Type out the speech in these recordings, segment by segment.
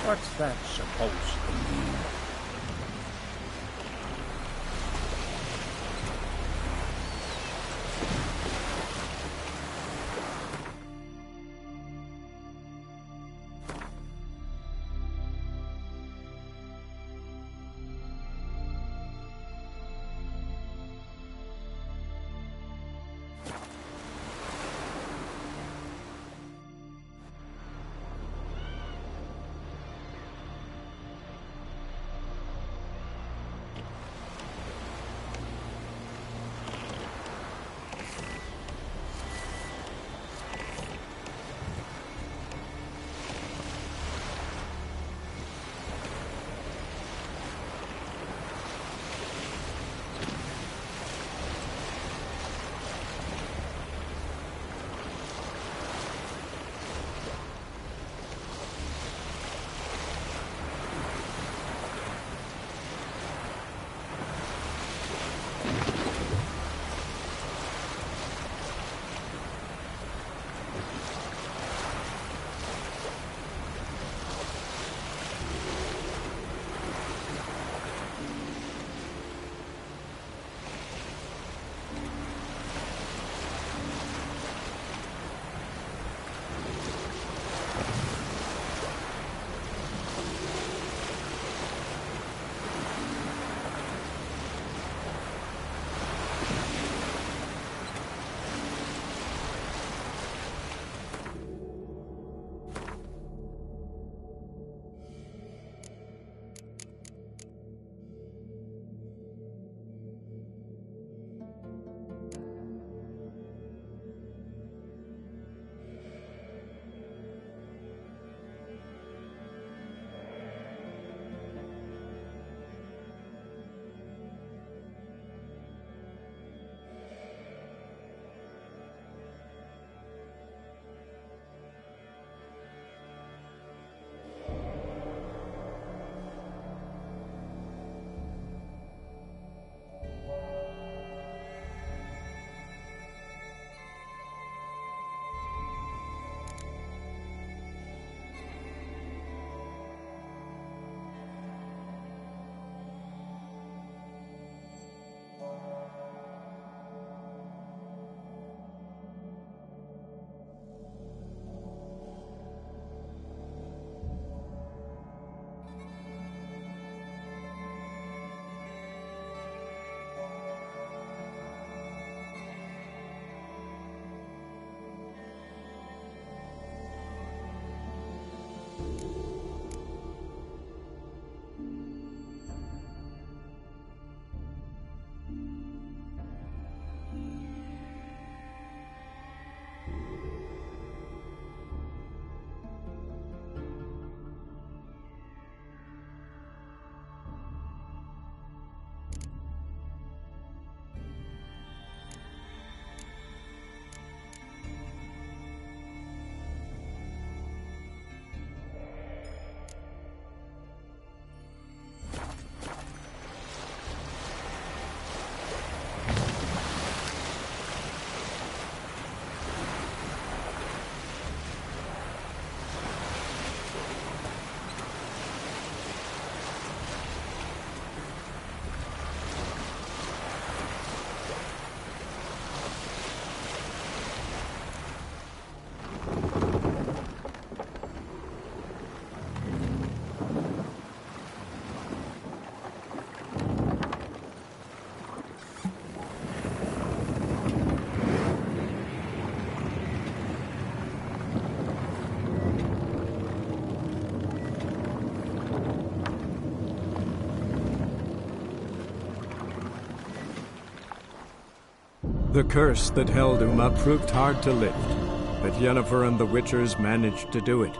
What's that supposed to mean? The curse that held Uma proved hard to lift, but Yennefer and the Witchers managed to do it.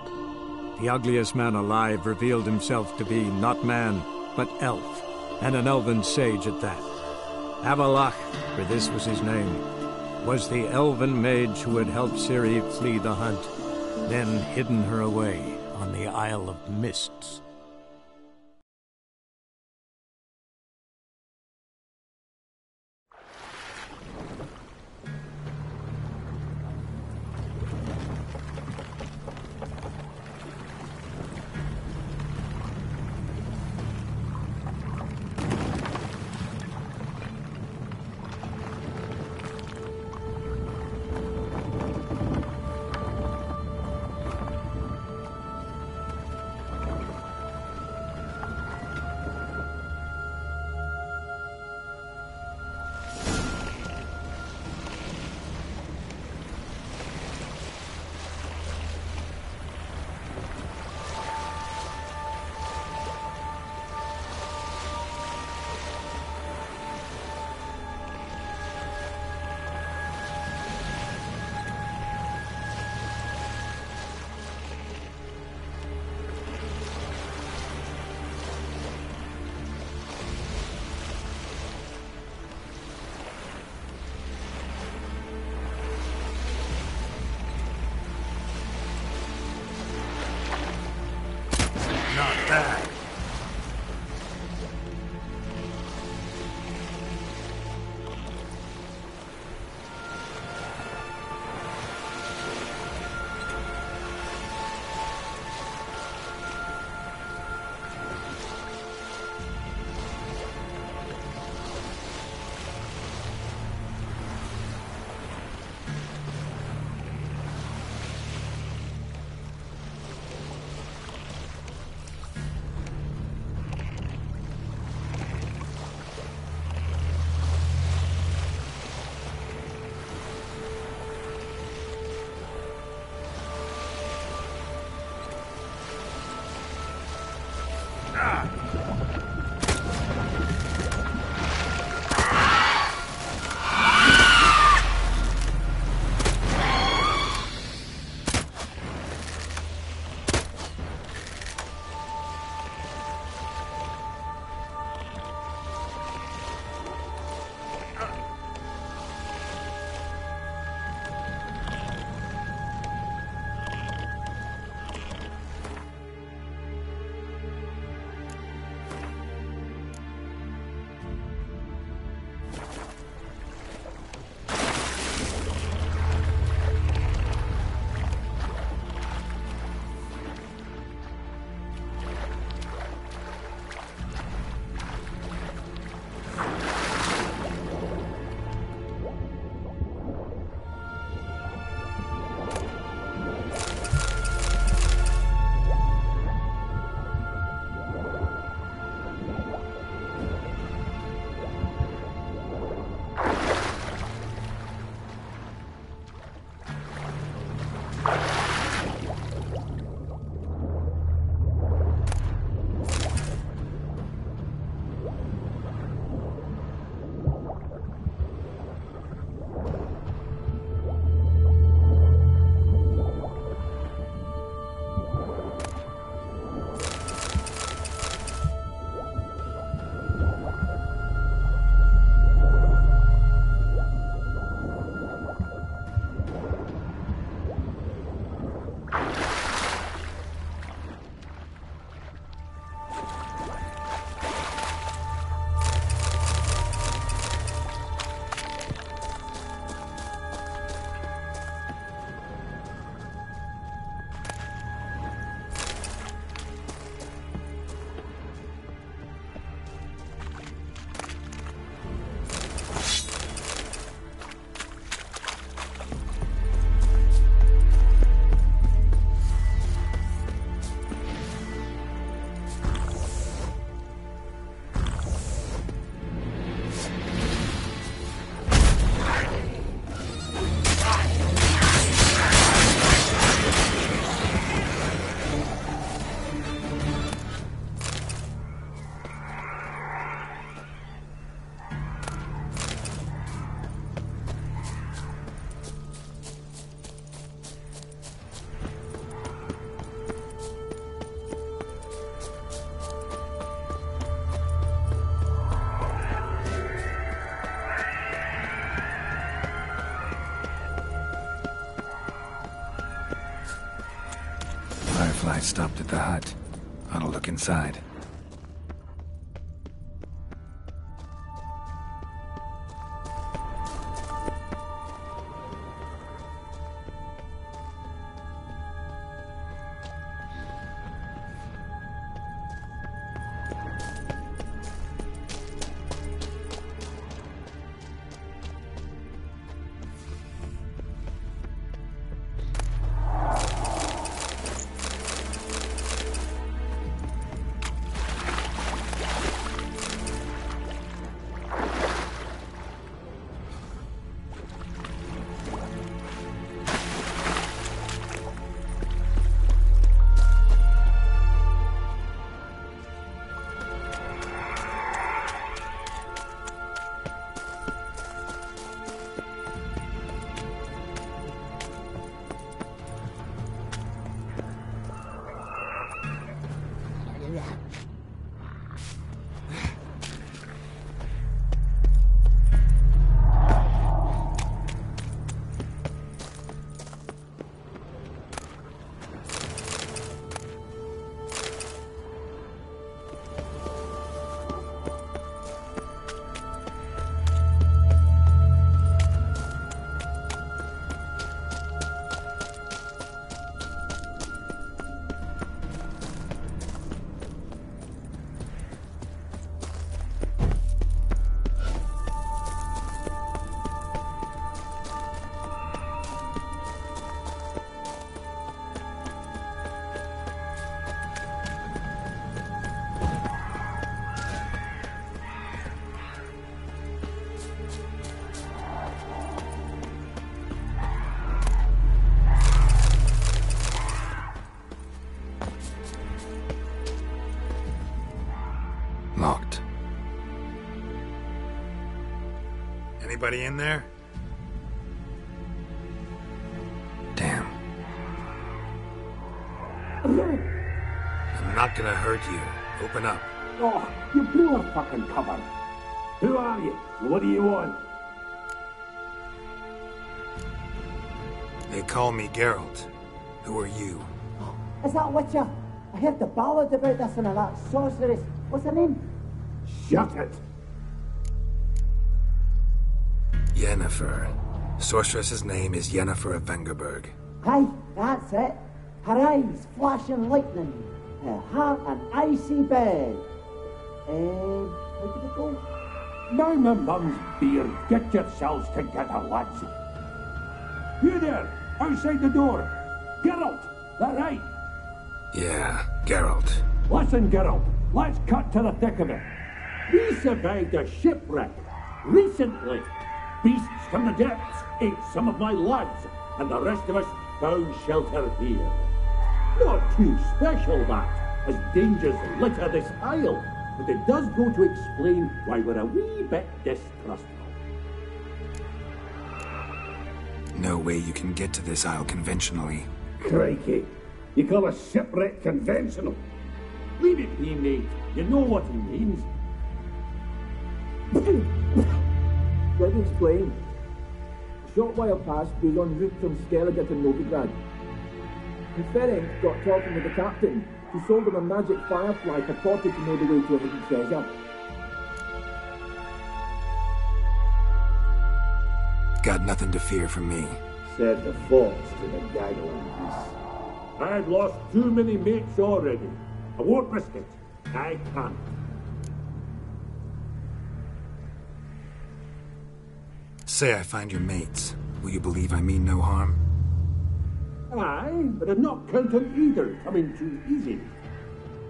The ugliest man alive revealed himself to be not man, but elf, and an elven sage at that. Avalach, for this was his name, was the elven mage who had helped Ciri flee the hunt, then hidden her away on the Isle of Mysts. Not bad. I stopped at the hut. I'll look inside. Anybody in there? Damn. I'm not gonna hurt you. Open up. Oh, you blew a fucking cover. Who are you? What do you want? They call me Geralt. Who are you? Is that Witcher? I heard the ballad about this and that sorceress. What's her name? Shut it! Yennefer. Sorceress's name is Yennefer of Vengerberg. Aye, that's it. Her eyes flashing lightning. Her heart an icy bed. How did it go? Now my mum's beard. Get yourselves together, lads. You there, outside the door. Geralt, that right? Yeah, Geralt. Listen, Geralt, let's cut to the thick of it. We survived a shipwreck recently. Beasts from the depths ate some of my lads, and the rest of us found shelter here. Not too special, that, as dangers litter this isle, but it does go to explain why we're a wee bit distrustful. No way you can get to this isle conventionally. Crikey, you call a shipwreck conventional? Leave it be, mate. You know what he means. Let me explain. A short while past, we were en route from Skellige to Novigrad. The Ferenc got talking with the captain, who sold him a magic firefly purported to know the way to a hidden treasure. Got nothing to fear from me. Said the fox to the gaggling beast. I've lost too many mates already. I won't risk it. I can't. Say I find your mates. Will you believe I mean no harm? Aye, but I'm not counting either coming too easy.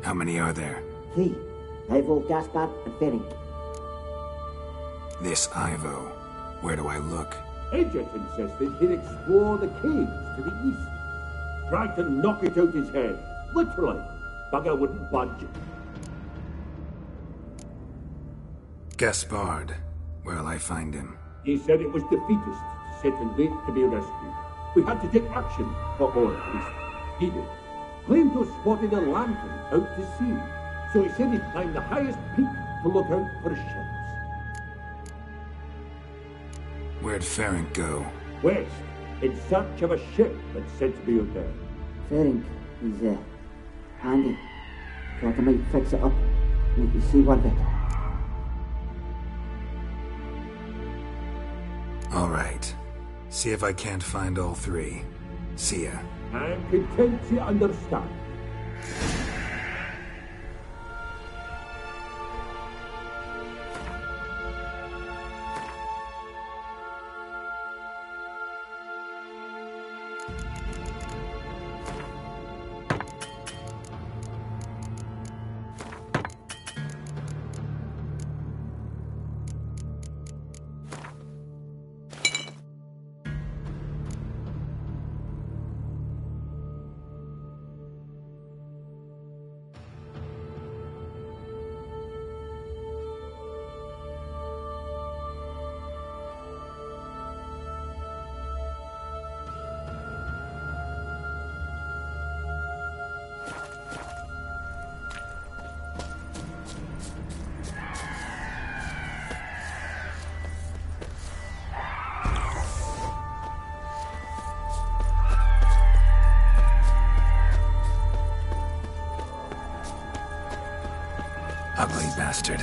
How many are there? 3. Ivo, Gaspard, and Ferenc. This Ivo. Where do I look? Edget insisted he'd explore the caves to the east. Tried to knock it out his head. Literally. Bugger wouldn't budge. Gaspard. Where'll I find him? He said it was defeatist, set and wait to be rescued. We had to take action, or at least he did. Claimed to have spotted a lantern out to sea, so he said he'd climb the highest peak to look out for ships. Where'd Ferenc go? West, in search of a ship that's said to be out there. Ferenc, he's handy. Thought I might fix it up, make you seaworthy. All right. See if I can't find all 3. See ya. I'm content to understand. Ugly bastard.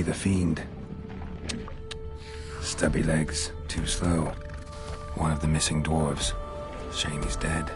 the fiend. Stubby legs, too slow. One of the missing dwarves. Shame he's dead.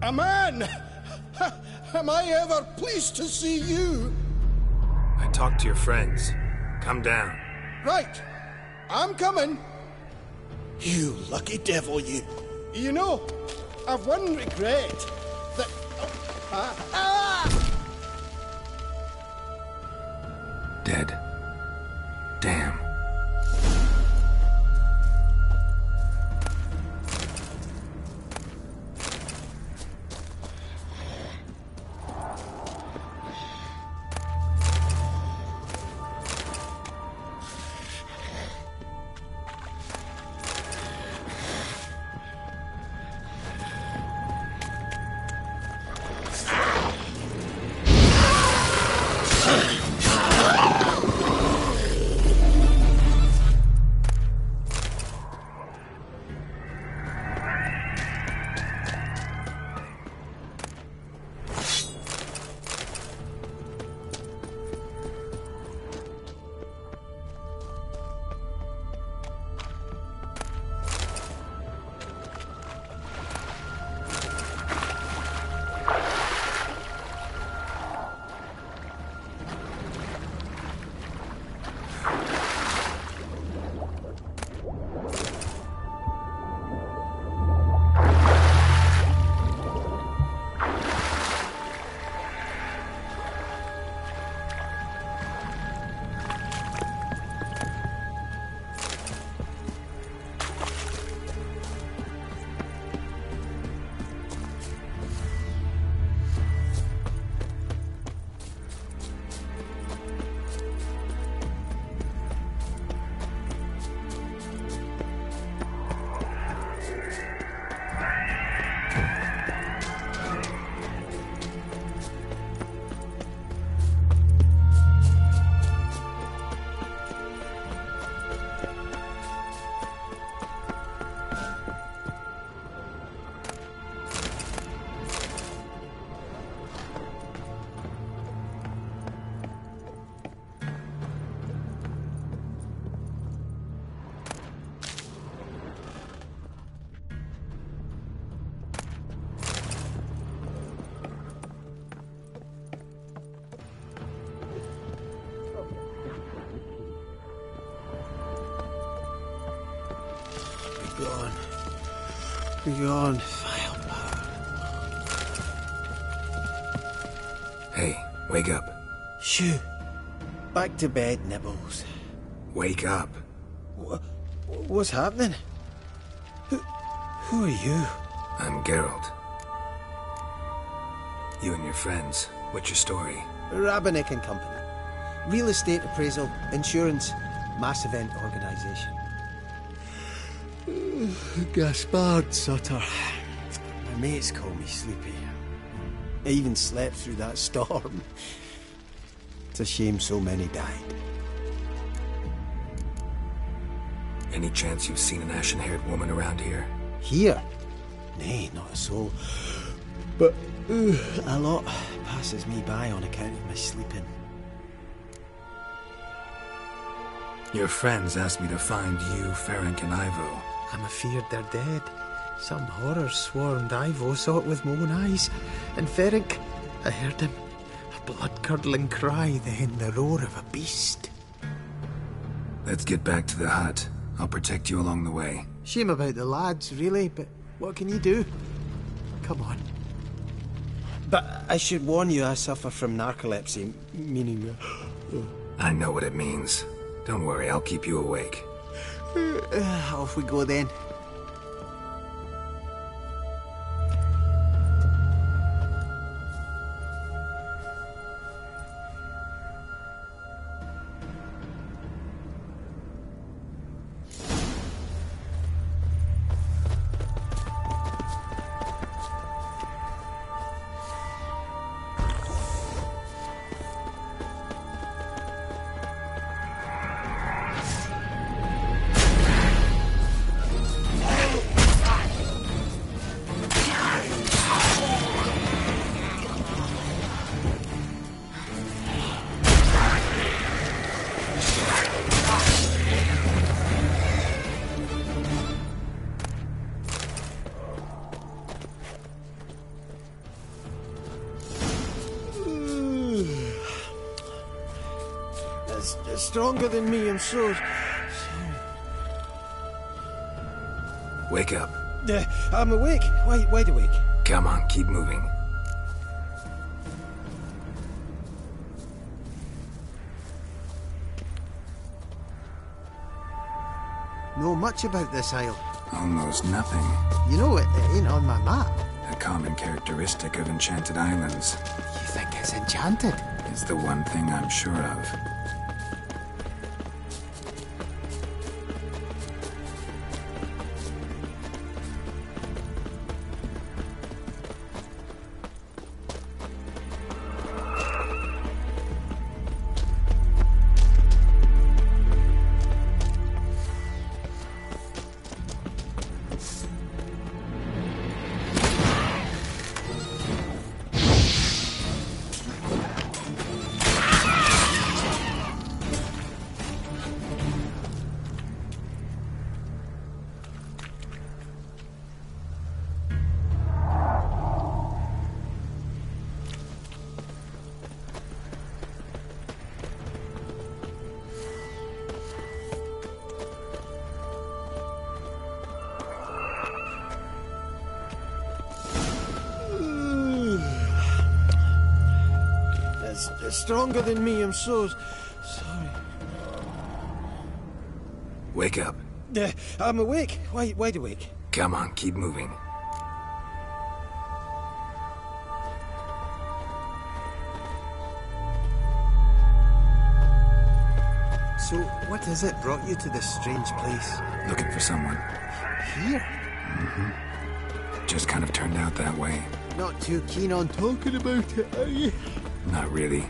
A man! Am I ever pleased to see you? I talked to your friends. Come down. Right. I'm coming. You lucky devil, you. You know, I've one regret. That... Dead. Damn. Begone. Begone, vile power. Hey, Wake up. Shoo. Back to bed, Nibbles. Wake up. What's happening? Who are you? I'm Geralt. You and your friends. What's your story? Rabbinick and Company. Real estate appraisal, insurance, mass event organisation. Gaspard Sutter. My mates call me Sleepy. I even slept through that storm. It's a shame so many died. Any chance you've seen an ashen-haired woman around here? Here? Nay, not a soul. But a lot passes me by on account of my sleeping. Your friends asked me to find you, Ferenc, and Ivo. I'm afeard they're dead. Some horror swarmed Ivo, saw it with my own eyes. And Ferenc, I heard him. A blood-curdling cry, then the roar of a beast. Let's get back to the hut. I'll protect you along the way. Shame about the lads, really, but what can you do? Come on. But I should warn you, I suffer from narcolepsy, meaning... I know what it means. Don't worry, I'll keep you awake. Off we go then. It's stronger than me, I'm so... Wake up. I'm awake. Wide awake. Come on, keep moving. Know much about this isle? Almost nothing. You know, it ain't on my map. A common characteristic of enchanted islands. You think it's enchanted? It's the one thing I'm sure of. It's stronger than me, I'm so... sorry. Wake up. I'm awake. Wide awake. Come on, keep moving. So, what is it brought you to this strange place? Looking for someone. Here? Mm-hmm. Just kind of turned out that way. Not too keen on talking about it, are you? Not really.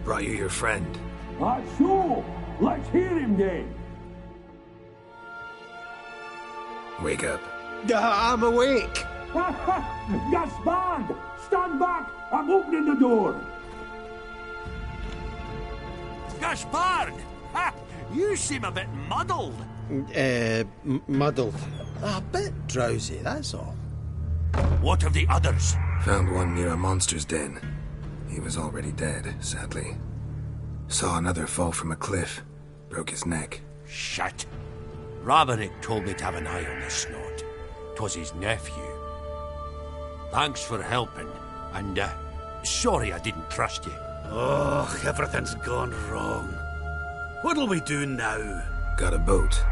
Brought you your friend. So, let's hear him then. Wake up. I'm awake. Gaspard! Stand back! I'm opening the door! Gaspard! Ha! You seem a bit muddled. Muddled. A bit drowsy, that's all. What of the others? Found one near a monster's den. He was already dead, sadly. Saw another fall from a cliff. Broke his neck. Shit. Raverick told me to have an eye on the snot. 'Twas his nephew. Thanks for helping, and sorry I didn't trust you. Oh, everything's gone wrong. What'll we do now? Got a boat.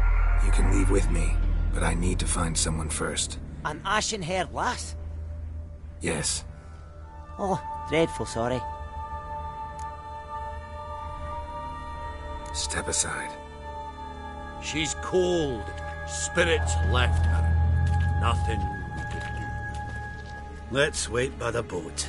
You can leave with me, but I need to find someone first. An ashen-haired lass? Yes. Oh, dreadful sorry. Step aside. She's cold. Spirits left her. Nothing we could do. Let's wait by the boat.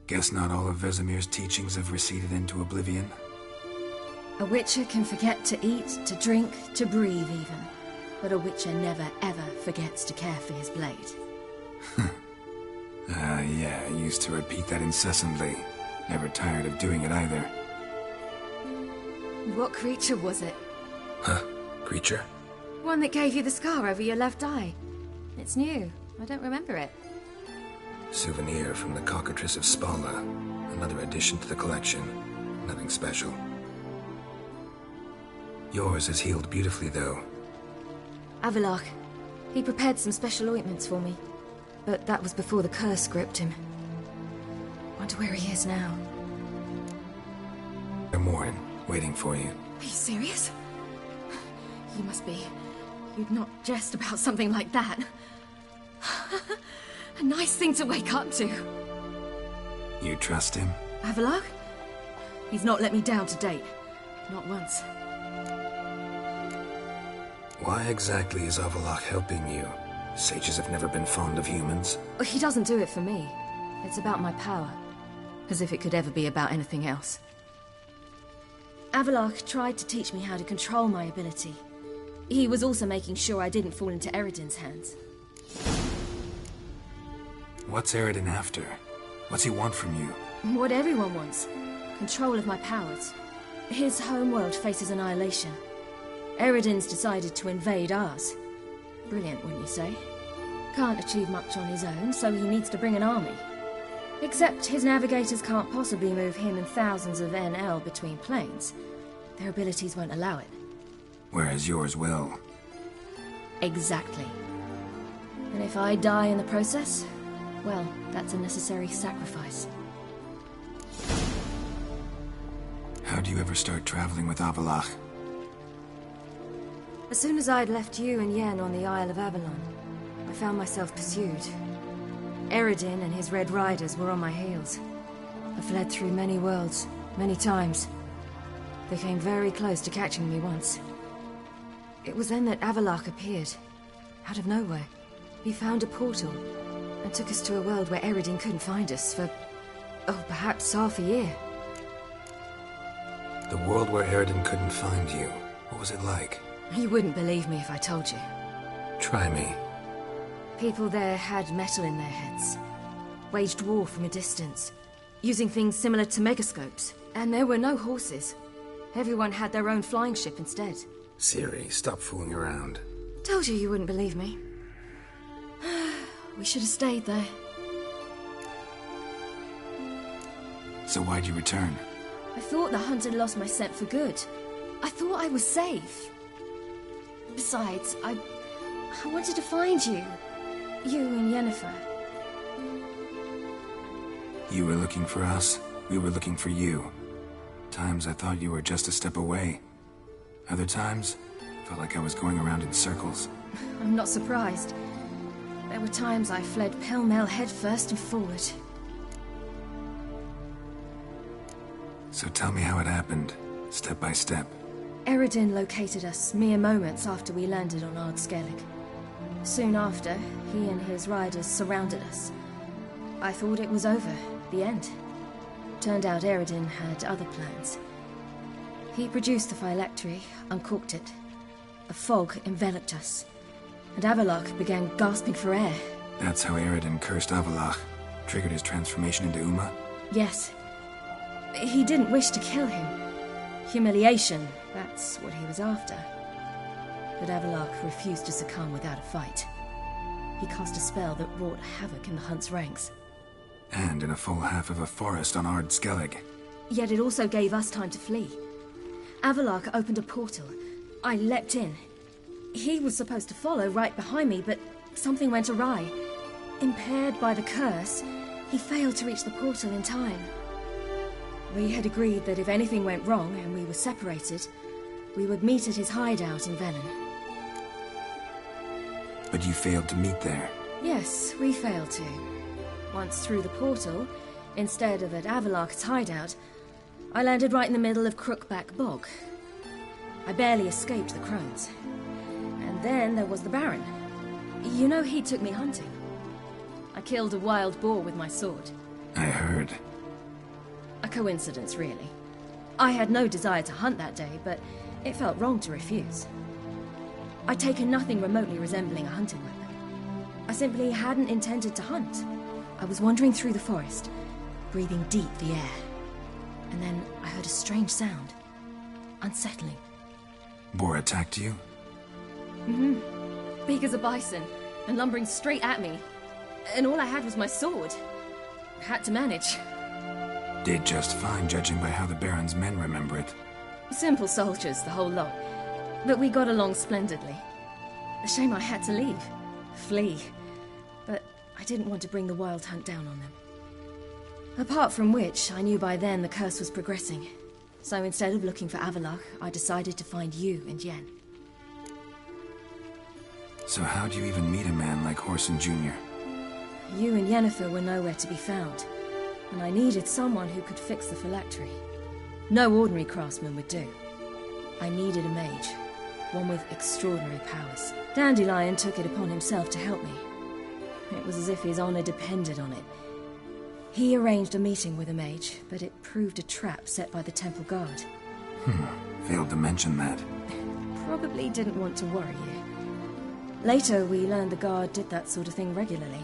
Guess not all of Vesemir's teachings have receded into oblivion. A witcher can forget to eat, to drink, to breathe even. But a witcher never ever forgets to care for his blade. Yeah, I used to repeat that incessantly. Never tired of doing it either. What creature was it? Huh? Creature? One that gave you the scar over your left eye. It's new. I don't remember it. Souvenir from the Cockatrice of Spalna. Another addition to the collection. Nothing special. Yours is healed beautifully, though. Avalok. He prepared some special ointments for me. But that was before the curse gripped him. Wonder where he is now. Morin, waiting for you. Are you serious? You must be. You'd not jest about something like that. A nice thing to wake up to. You trust him? Avalok? He's not let me down to date. Not once. Why exactly is Avalok helping you? Sages have never been fond of humans. He doesn't do it for me. It's about my power. As if it could ever be about anything else. Avalok tried to teach me how to control my ability. He was also making sure I didn't fall into Eredin's hands. What's Eridan after? What's he want from you? What everyone wants. Control of my powers. His homeworld faces annihilation. Eridan's decided to invade ours. Brilliant, wouldn't you say? Can't achieve much on his own, so he needs to bring an army. Except his navigators can't possibly move him and thousands of NL between planes. Their abilities won't allow it. Whereas yours will. Exactly. And if I die in the process, well, that's a necessary sacrifice. How'd you ever start traveling with Avallac'h? As soon as I'd left you and Yen on the Isle of Avalon, I found myself pursued. Eridan and his Red Riders were on my heels. I fled through many worlds, many times. They came very close to catching me once. It was then that Avallac'h appeared, out of nowhere. He found a portal, and took us to a world where Eridan couldn't find us for, perhaps half a year. The world where Eridan couldn't find you. What was it like? You wouldn't believe me if I told you. Try me. People there had metal in their heads. Waged war from a distance, using things similar to megascopes. And there were no horses. Everyone had their own flying ship instead. Siri, stop fooling around. Told you wouldn't believe me. We should have stayed there. So why'd you return? I thought the hunt had lost my scent for good. I thought I was safe. Besides, I wanted to find you. You and Yennefer. You were looking for us. We were looking for you. Times I thought you were just a step away. Other times, felt like I was going around in circles. I'm not surprised. There were times I fled pell-mell headfirst and forward. So tell me how it happened, step by step. Eridan located us mere moments after we landed on Ard Skellig. Soon after, he and his riders surrounded us. I thought it was over, the end. Turned out Eridan had other plans. He produced the phylactery, uncorked it. A fog enveloped us, and Avallac'h began gasping for air. That's how Eridan cursed Avallac'h, triggered his transformation into Uma? Yes. He didn't wish to kill him. Humiliation, that's what he was after. But Avallac'h refused to succumb without a fight. He cast a spell that wrought havoc in the hunt's ranks. And in a full half of a forest on Ard Skellig. Yet it also gave us time to flee. Avallac'h opened a portal. I leapt in. He was supposed to follow right behind me, but something went awry. Impaired by the curse, he failed to reach the portal in time. We had agreed that if anything went wrong and we were separated, we would meet at his hideout in Velen. But you failed to meet there. Yes, we failed to. Once through the portal, instead of at Avallac'h's hideout, I landed right in the middle of Crookback Bog. I barely escaped the crones. And then there was the Baron. You know, he took me hunting. I killed a wild boar with my sword. I heard. A coincidence, really. I had no desire to hunt that day, but it felt wrong to refuse. I'd taken nothing remotely resembling a hunting weapon. I simply hadn't intended to hunt. I was wandering through the forest, breathing deep the air. And then I heard a strange sound. Unsettling. Boar attacked you? Mm-hmm. Big as a bison, and lumbering straight at me. And all I had was my sword. Had to manage. Did just fine, judging by how the Baron's men remember it. Simple soldiers, the whole lot. But we got along splendidly. A shame I had to leave. Flee. But I didn't want to bring the Wild Hunt down on them. Apart from which, I knew by then the curse was progressing. So instead of looking for Avallac'h, I decided to find you and Yen. So how'd you even meet a man like Whoreson Jr.? You and Yennefer were nowhere to be found, and I needed someone who could fix the phylactery. No ordinary craftsman would do. I needed a mage, one with extraordinary powers. Dandelion took it upon himself to help me. It was as if his honor depended on it. He arranged a meeting with a mage, but it proved a trap set by the temple guard. Failed to mention that. Probably didn't want to worry you. Later, we learned the guard did that sort of thing regularly.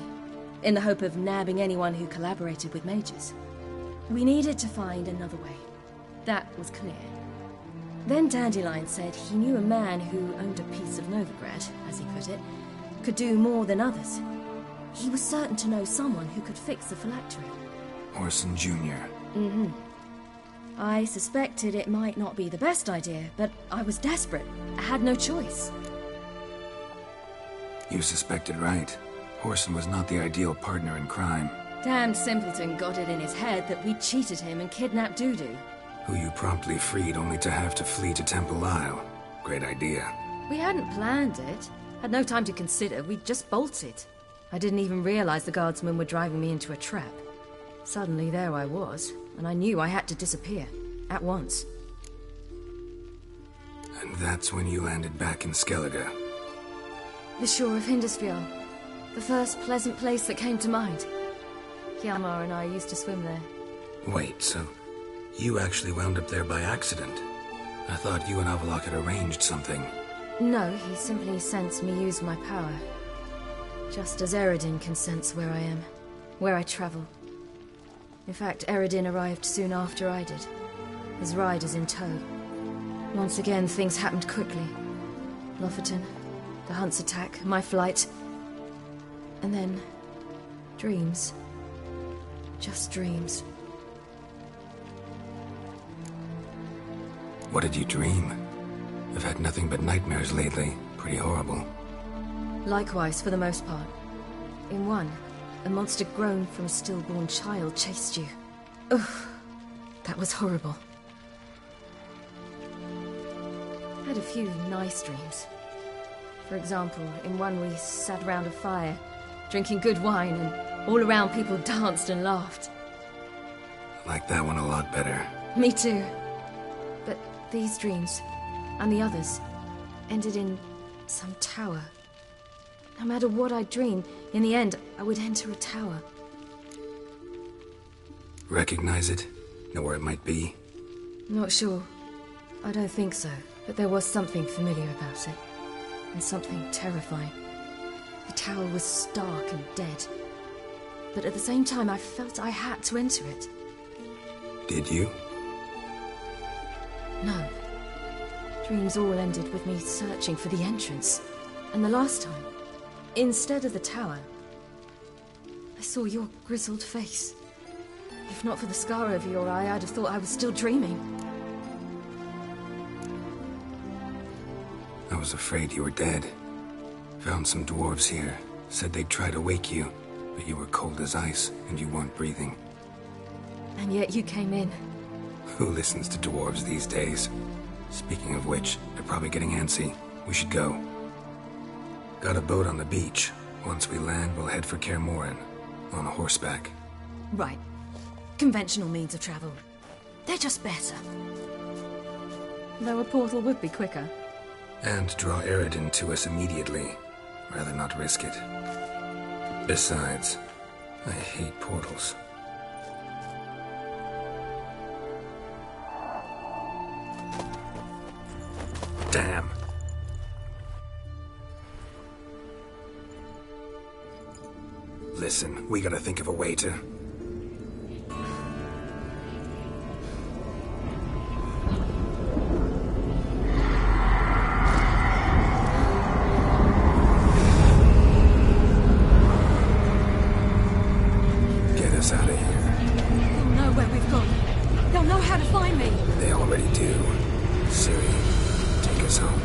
in the hope of nabbing anyone who collaborated with mages. We needed to find another way. That was clear. Then Dandelion said he knew a man who owned a piece of Novigrad, as he put it, could do more than others. He was certain to know someone who could fix the phylactery. Orson Jr. Mm-hmm. I suspected it might not be the best idea, but I was desperate. I had no choice. You suspected right. Orson was not the ideal partner in crime. Damned simpleton got it in his head that we'd cheated him and kidnapped Dudu. Who you promptly freed only to have to flee to Temple Isle. Great idea. We hadn't planned it. Had no time to consider, we just bolted. I didn't even realize the guardsmen were driving me into a trap. Suddenly there I was, and I knew I had to disappear. At once. And that's when you landed back in Skellige. The shore of Hindisfjord. The first pleasant place that came to mind. Hjalmar and I used to swim there. Wait, so you actually wound up there by accident? I thought you and Avallac'h had arranged something. No, he simply sensed me use my power. Just as Eredin can sense where I am, where I travel. In fact, Eredin arrived soon after I did, his riders in tow. Once again, things happened quickly. Lofoten, the hunt's attack, my flight, and then dreams. Just dreams. What did you dream? I've had nothing but nightmares lately. Pretty horrible. Likewise, for the most part. In one, a monster grown from a stillborn child chased you. Ugh, that was horrible. I had a few nice dreams. For example, in one we sat around a fire, drinking good wine, and all around people danced and laughed. I like that one a lot better. Me too. But these dreams, and the others, ended in some tower. No matter what I dreamed, in the end, I would enter a tower. Recognize it? Know where it might be? Not sure. I don't think so, but there was something familiar about it. And something terrifying. The tower was stark and dead. But at the same time, I felt I had to enter it. Did you? No. Dreams all ended with me searching for the entrance. And the last time, instead of the tower, I saw your grizzled face. If not for the scar over your eye, I'd have thought I was still dreaming. I was afraid you were dead. Found some dwarves here. Said they'd try to wake you, but you were cold as ice and you weren't breathing. And yet you came in. Who listens to dwarves these days? Speaking of which, they're probably getting antsy. We should go. Got a boat on the beach. Once we land, we'll head for Kaer Morhen. On horseback. Right. Conventional means of travel. They're just better. Though a portal would be quicker. And draw Eredin to us immediately. Rather not risk it. Besides, I hate portals. Damn. Listen, we gotta think of a way to... Get us out of here. They'll know where we've gone. They'll know how to find me. They already do. Ciri, take us home.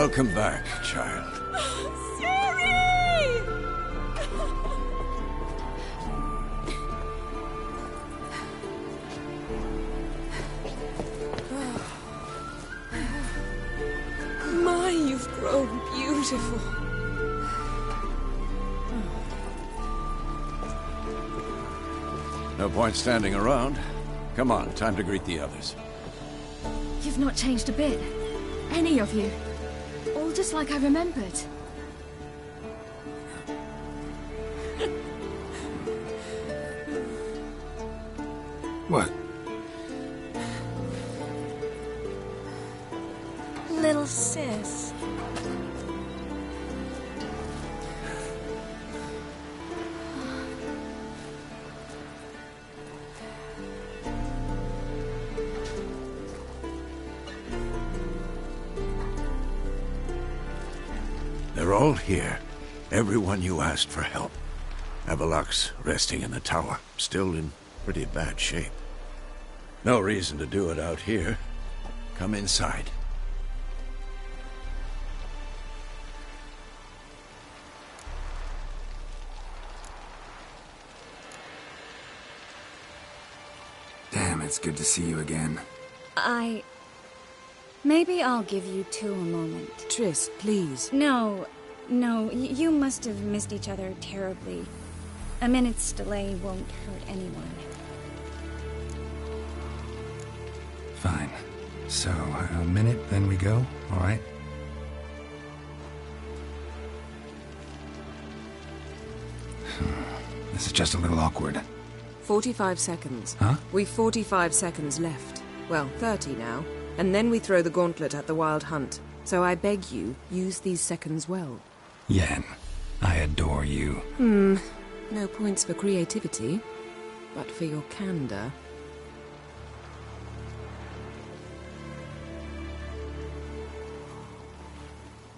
Welcome back, child. My, you've grown beautiful. No point standing around. Come on, time to greet the others. You've not changed a bit. Any of you. All just like I remembered. What? Little sis. They're all here. Everyone you asked for help. Avalok's resting in the tower, still in pretty bad shape. No reason to do it out here. Come inside. Damn, it's good to see you again. Maybe I'll give you two a moment. Triss, please. No, you must have missed each other terribly. A minute's delay won't hurt anyone. Fine. So, a minute, then we go, all right? This is just a little awkward. 45 seconds. Huh? We've 45 seconds left. Well, 30 now. And then we throw the gauntlet at the Wild Hunt. So I beg you, use these seconds well. Yen, I adore you. No points for creativity, but for your candor.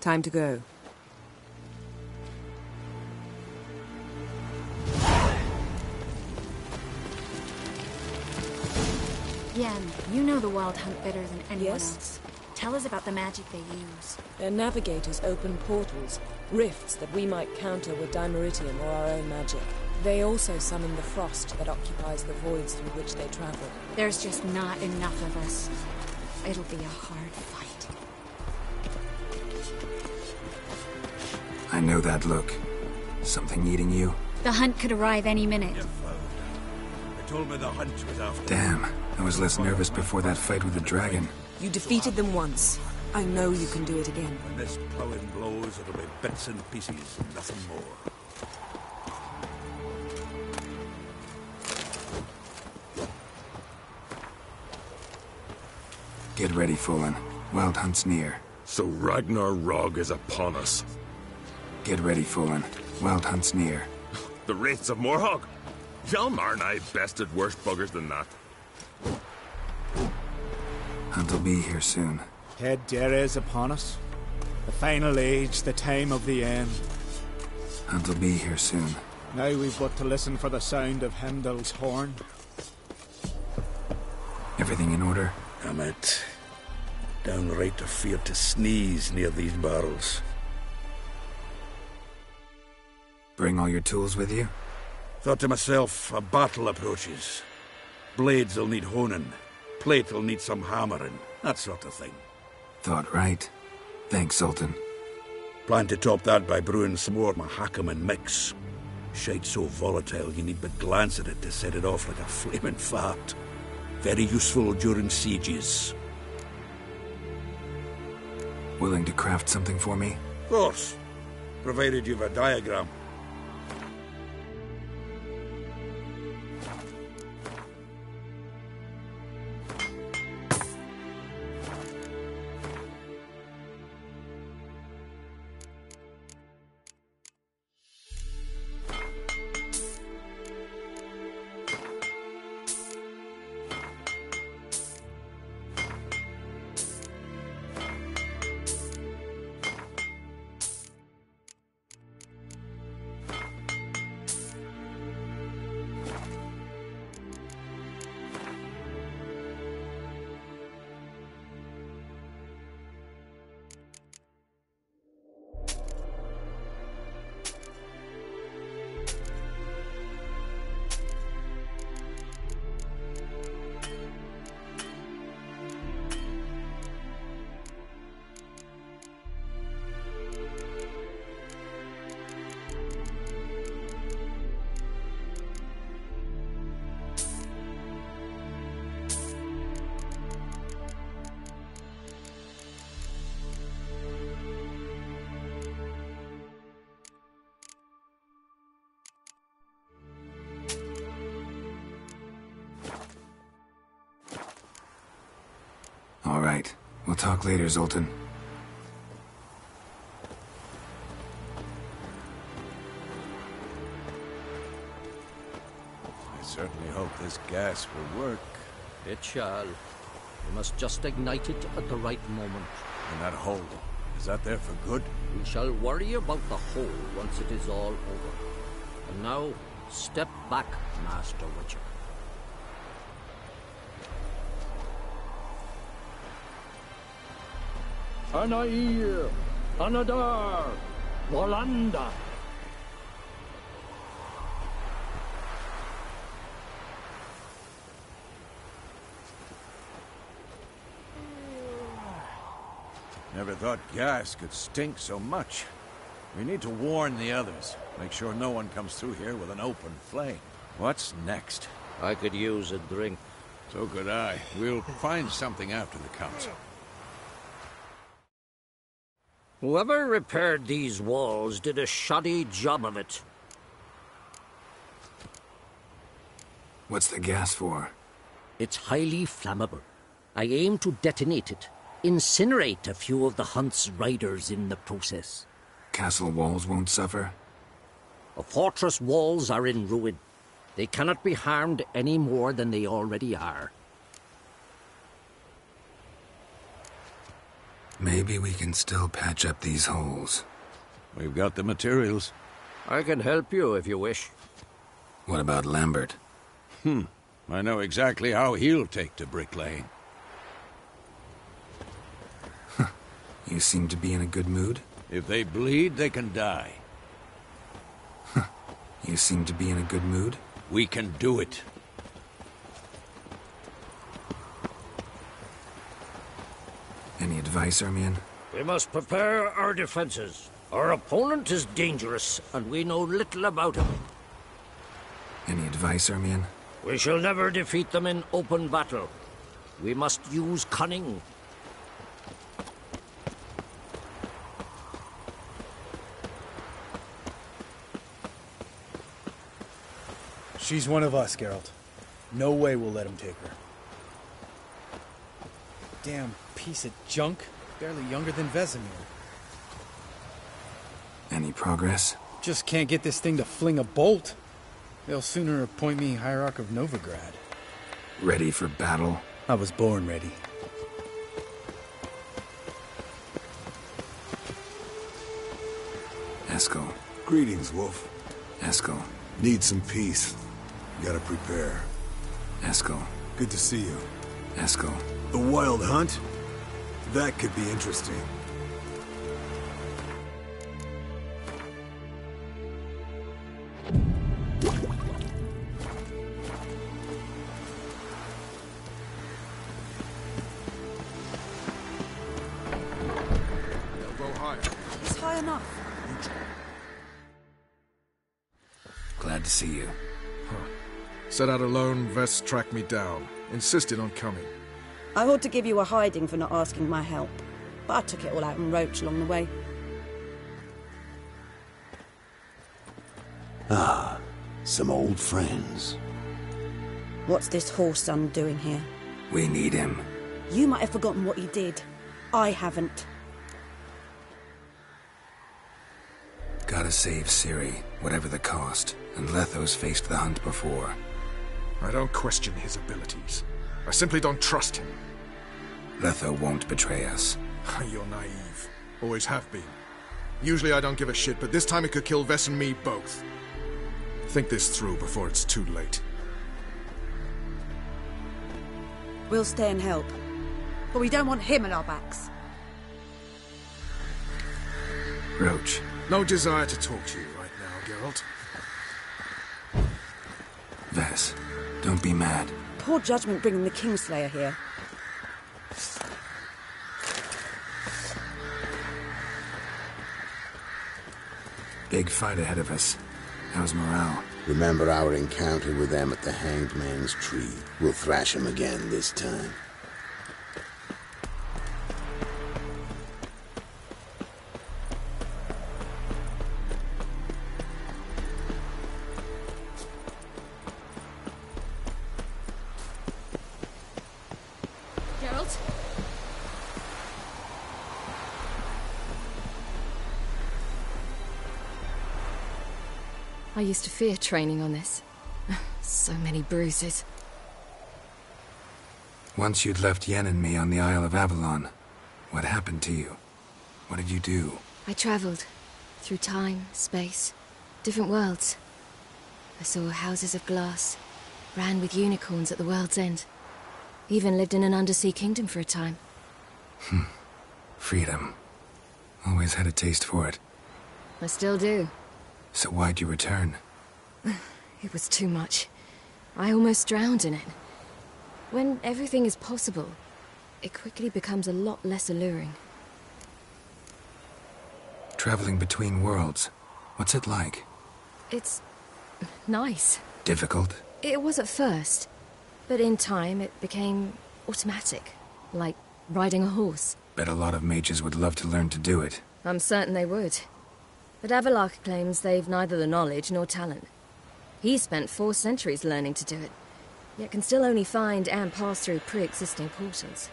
Time to go. Yen, you know the Wild Hunt better than anyone Yes? else. Tell us about the magic they use. Their navigators open portals, rifts that we might counter with dimeritium or our own magic. They also summon the frost that occupies the voids through which they travel. There's just not enough of us. It'll be a hard fight. I know that look. Something eating you? The hunt could arrive any minute. They told me the hunt was after. Damn, I was less nervous before that fight with the dragon. You defeated them once. I know you can do it again. When this plowing blows, it'll be bits and pieces, nothing more. Get ready, Fullen. Wild Hunt's near. So Ragnarok is upon us. Get ready, Fullen. Wild Hunt's near. The wraiths of Morhog? Hjalmar and I bested worse buggers than that. Hunt'll be here soon. Head is upon us. The final age, the time of the end. Hunt'll be here soon. Now we've but to listen for the sound of Heimdall's horn. Everything in order? Damn it. Downright afeard to sneeze near these barrels. Bring all your tools with you? Thought to myself, a battle approaches. Blades will need honing. Plate will need some hammering. That sort of thing. Thought right. Thanks, Sultan. Plan to top that by brewing some more Mahakaman mix. Shite so volatile you need but glance at it to set it off like a flaming fart. Very useful during sieges. Willing to craft something for me? Of course. Provided you've a diagram. All right. We'll talk later, Zoltan. I certainly hope this gas will work. It shall. We must just ignite it at the right moment. And that hole, is that there for good? We shall worry about the hole once it is all over. And now, step back, Master Witcher. Isle, Anadar, Volanda. Never thought gas could stink so much. We need to warn the others. Make sure no one comes through here with an open flame. What's next? I could use a drink. So could I. We'll find something after the council. Whoever repaired these walls did a shoddy job of it. What's the gas for? It's highly flammable. I aim to detonate it. Incinerate a few of the hunt's riders in the process. Castle walls won't suffer? The fortress walls are in ruin. They cannot be harmed any more than they already are. Maybe we can still patch up these holes. We've got the materials. I can help you if you wish. What about Lambert? I know exactly how he'll take to bricklaying. You seem to be in a good mood. If they bleed, they can die. You seem to be in a good mood. We can do it. Any advice, Ermion? We must prepare our defenses. Our opponent is dangerous, and we know little about him. Any advice, Ermion? We shall never defeat them in open battle. We must use cunning. She's one of us, Geralt. No way we'll let him take her. Damn piece of junk. Barely younger than Vesemir. Any progress? Just can't get this thing to fling a bolt. They'll sooner appoint me Hierarch of Novigrad. Ready for battle? I was born ready. Eskel. Greetings, Wolf. Eskel. Need some peace. Gotta prepare. Eskel. Good to see you. Eskel. The Wild Hunt? That could be interesting. They'll go higher. It's high enough. Glad to see you. Set out alone, Vest tracked me down. Insisted on coming. I ought to give you a hiding for not asking my help, but I took it all out in Roach along the way. Ah, some old friends. What's this horse son doing here? We need him. You might have forgotten what he did. I haven't. Gotta save Ciri, whatever the cost. And Letho's faced the hunt before. I don't question his abilities. I simply don't trust him. Letho won't betray us. You're naive. Always have been. Usually I don't give a shit, but this time it could kill Vess and me both. Think this through before it's too late. We'll stay and help. But we don't want him at our backs. Roach. No desire to talk to you right now, Geralt. Vess, don't be mad. Poor judgment bringing the Kingslayer here. Big fight ahead of us. How's morale? Remember our encounter with them at the Hanged Man's Tree. We'll thrash him again this time. I used to fear training on this. So many bruises. Once you'd left Yen and me on the Isle of Avalon, what happened to you? What did you do? I travelled. Through time, space, different worlds. I saw houses of glass, ran with unicorns at the world's end. Even lived in an undersea kingdom for a time. Freedom. Always had a taste for it. I still do. So why'd you return? It was too much. I almost drowned in it. When everything is possible, it quickly becomes a lot less alluring. Traveling between worlds. What's it like? It's nice. Difficult? It was at first, but in time it became automatic, like riding a horse. Bet a lot of mages would love to learn to do it. I'm certain they would. But Avallac'h claims they've neither the knowledge nor talent. He spent 4 centuries learning to do it, yet can still only find and pass through pre-existing portals.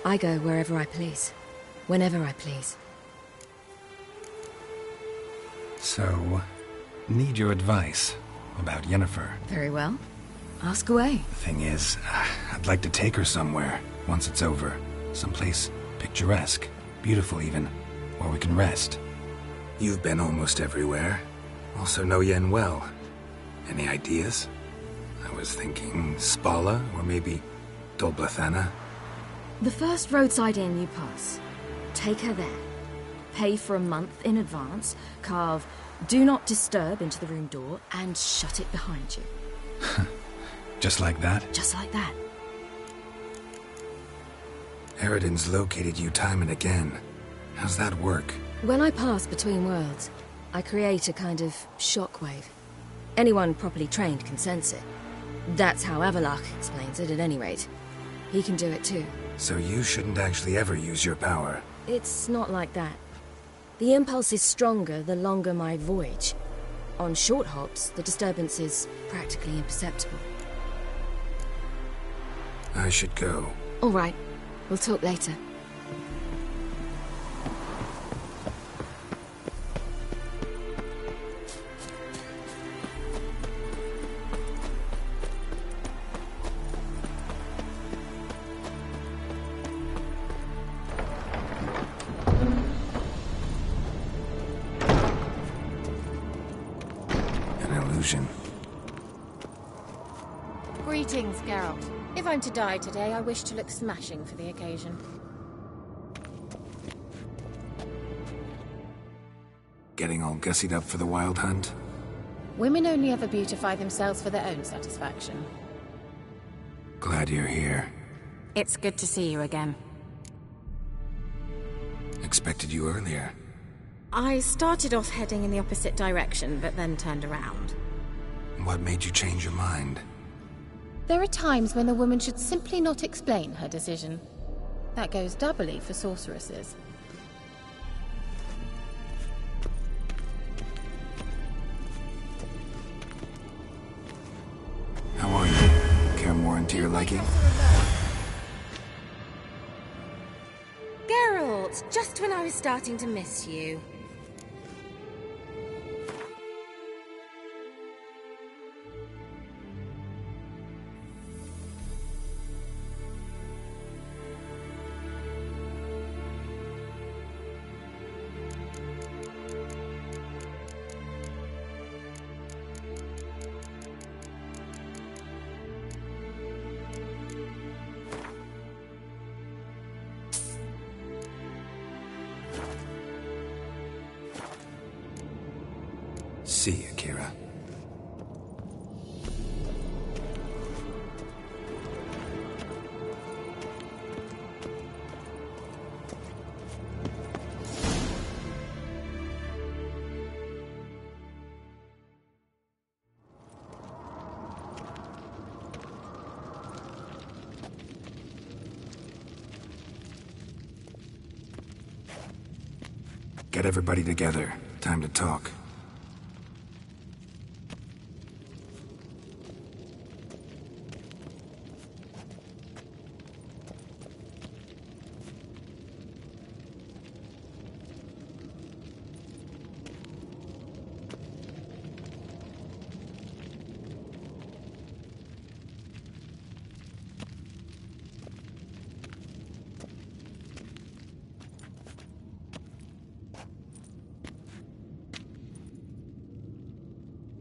I go wherever I please, whenever I please. So, need your advice about Yennefer. Very well. Ask away. The thing is, I'd like to take her somewhere, once it's over. Someplace picturesque, beautiful even, where we can rest. You've been almost everywhere. Also know Yen well. Any ideas? I was thinking Spala, or maybe Dolblathana. The first roadside inn you pass. Take her there. Pay for a month in advance, carve "Do Not Disturb" into the room door, and shut it behind you. Just like that? Just like that. Eredin's located you time and again. How's that work? When I pass between worlds, I create a kind of shockwave. Anyone properly trained can sense it. That's how Avallac'h explains it, at any rate. He can do it too. So you shouldn't actually ever use your power. It's not like that. The impulse is stronger the longer my voyage. On short hops, the disturbance is practically imperceptible. I should go. All right. We'll talk later. Greetings, Geralt. If I'm to die today, I wish to look smashing for the occasion. Getting all gussied up for the wild hunt? Women only ever beautify themselves for their own satisfaction. Glad you're here. It's good to see you again. Expected you earlier. I started off heading in the opposite direction, but then turned around. What made you change your mind? There are times when a woman should simply not explain her decision. That goes doubly for sorceresses. How are you? Care more into your liking? Geralt, just when I was starting to miss you. See you, Kira. Get everybody together. Time to talk.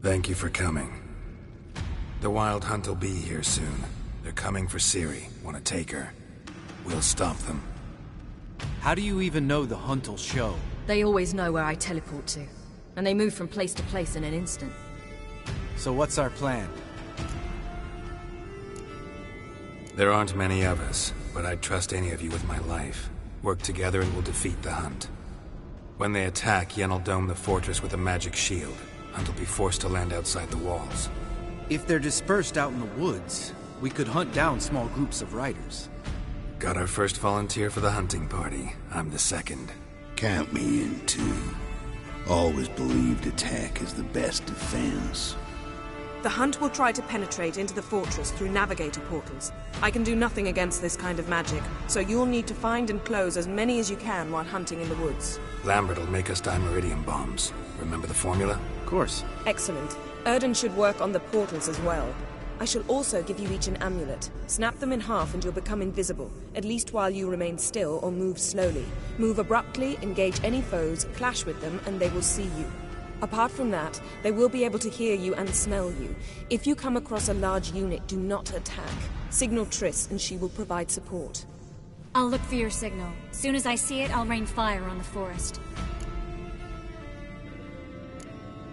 Thank you for coming. The Wild Hunt will be here soon. They're coming for Ciri. Want to take her? We'll stop them. How do you even know the Hunt will show? They always know where I teleport to, and they move from place to place in an instant. So what's our plan? There aren't many of us, but I'd trust any of you with my life. Work together and we'll defeat the Hunt. When they attack, Yen will dome the fortress with a magic shield. Hunt will be forced to land outside the walls. If they're dispersed out in the woods, we could hunt down small groups of riders. Got our first volunteer for the hunting party. I'm the second. Count me in too. Always believed attack is the best defense. The Hunt will try to penetrate into the fortress through navigator portals. I can do nothing against this kind of magic, so you'll need to find and close as many as you can while hunting in the woods. Lambert will make us dimeridium bombs. Remember the formula? Of course. Excellent. Erden should work on the portals as well. I shall also give you each an amulet. Snap them in half and you'll become invisible, at least while you remain still or move slowly. Move abruptly, engage any foes, clash with them, and they will see you. Apart from that, they will be able to hear you and smell you. If you come across a large unit, do not attack. Signal Triss and she will provide support. I'll look for your signal. Soon as I see it, I'll rain fire on the forest.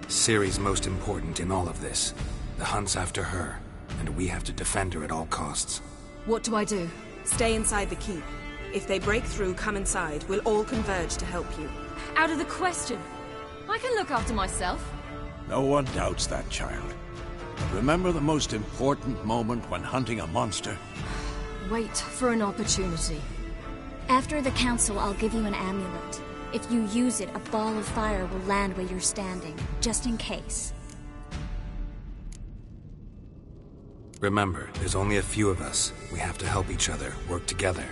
Ciri's most important in all of this. The Hunt's after her, and we have to defend her at all costs. What do I do? Stay inside the keep. If they break through, come inside. We'll all converge to help you. Out of the question. I can look after myself. No one doubts that, child. But remember the most important moment when hunting a monster? Wait for an opportunity. After the council, I'll give you an amulet. If you use it, a ball of fire will land where you're standing, just in case. Remember, there's only a few of us. We have to help each other, work together.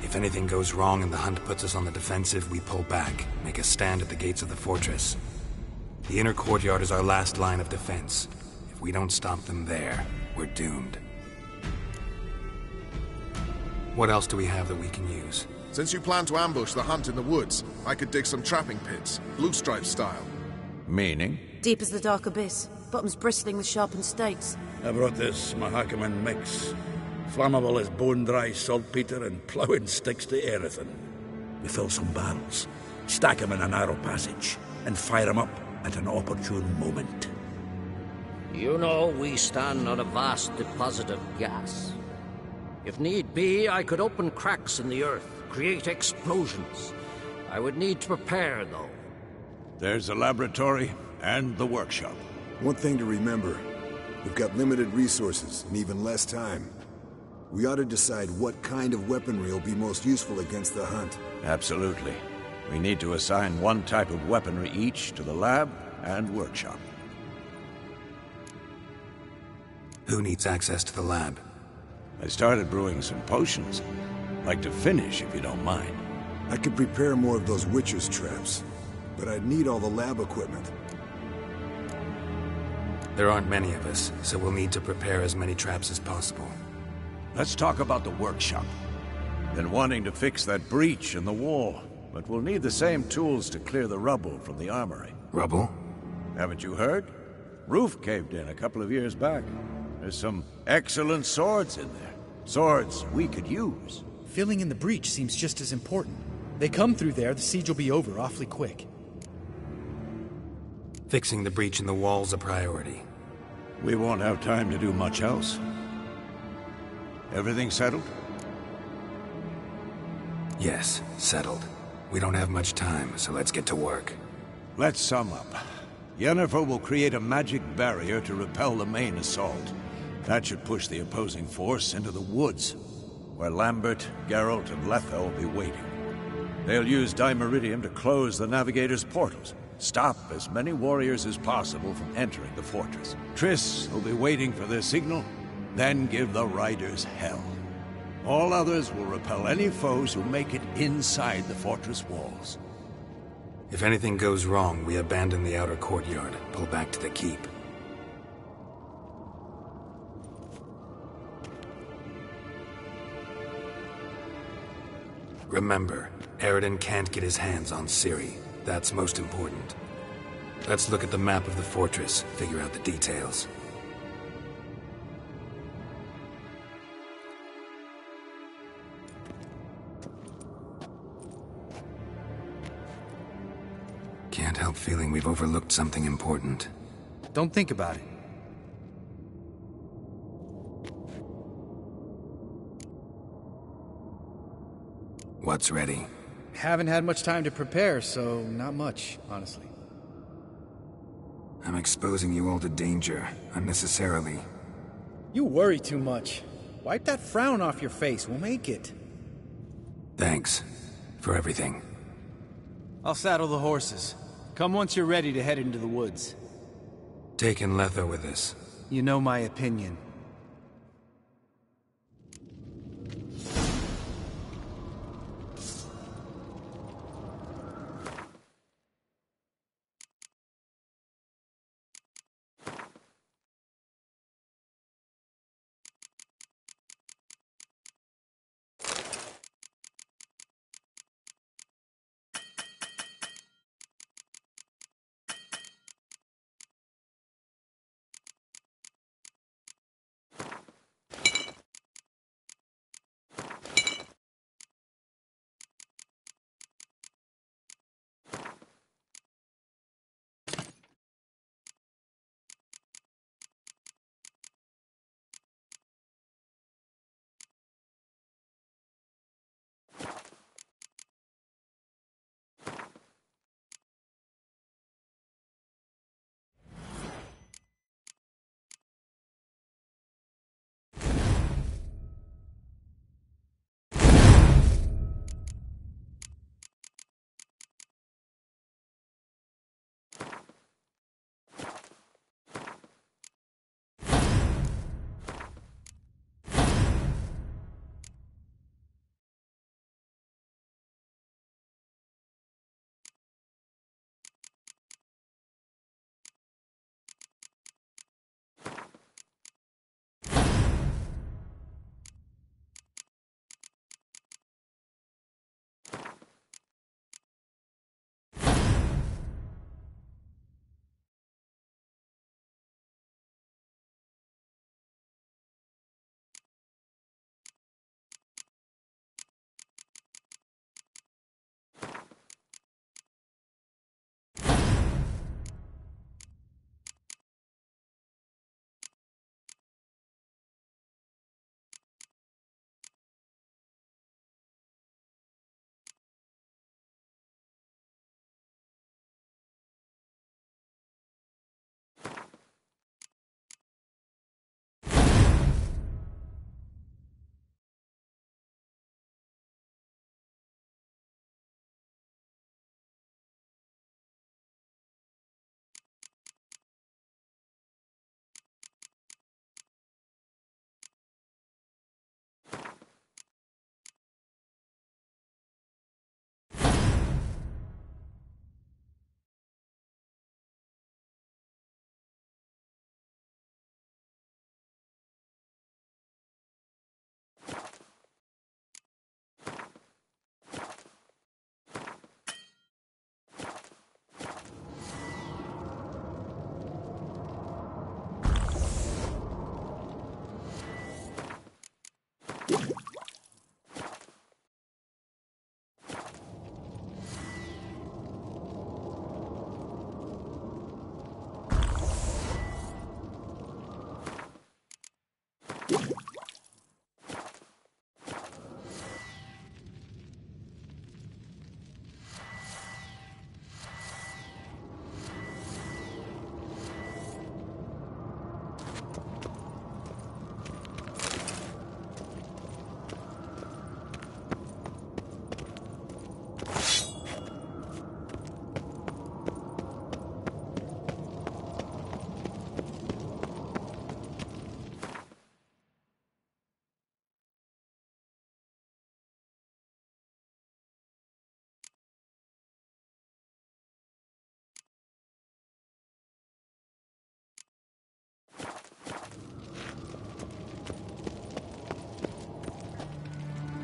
If anything goes wrong and the Hunt puts us on the defensive, we pull back, make a stand at the gates of the fortress. The inner courtyard is our last line of defense. If we don't stop them there, we're doomed. What else do we have that we can use? Since you plan to ambush the Hunt in the woods, I could dig some trapping pits, blue stripe style. Meaning? Deep as the dark abyss, bottoms bristling with sharpened stakes. I brought this Mahakaman mix. Flammable as bone-dry saltpeter and ploughing sticks to anything. We fill some barrels, stack them in a narrow passage, and fire them up at an opportune moment. You know, we stand on a vast deposit of gas. If need be, I could open cracks in the earth, create explosions. I would need to prepare, though. There's the laboratory and the workshop. One thing to remember, we've got limited resources and even less time. We ought to decide what kind of weaponry will be most useful against the Hunt. Absolutely. We need to assign one type of weaponry each to the lab and workshop. Who needs access to the lab? I started brewing some potions. Like to finish, if you don't mind. I could prepare more of those Witcher's traps, but I'd need all the lab equipment. There aren't many of us, so we'll need to prepare as many traps as possible. Let's talk about the workshop. Been wanting to fix that breach in the wall, but we'll need the same tools to clear the rubble from the armory. Rubble? Haven't you heard? Roof caved in a couple of years back. There's some excellent swords in there. Swords we could use. Filling in the breach seems just as important. They come through there, the siege will be over awfully quick. Fixing the breach in the wall's a priority. We won't have time to do much else. Everything settled? Yes, settled. We don't have much time, so let's get to work. Let's sum up. Yennefer will create a magic barrier to repel the main assault. That should push the opposing force into the woods, where Lambert, Geralt, and Letha will be waiting. They'll use Dimeridium to close the Navigator's portals, stop as many warriors as possible from entering the fortress. Triss will be waiting for their signal, then give the riders hell. All others will repel any foes who make it inside the fortress walls. If anything goes wrong, we abandon the outer courtyard, pull back to the keep. Remember, Aridin can't get his hands on Ciri. That's most important. Let's look at the map of the fortress, figure out the details. Can't help feeling we've overlooked something important. Don't think about it. What's ready? Haven't had much time to prepare, so not much, honestly. I'm exposing you all to danger, unnecessarily. You worry too much. Wipe that frown off your face, we'll make it. Thanks for everything. I'll saddle the horses. Come once you're ready to head into the woods. Taking Letho with us. You know my opinion.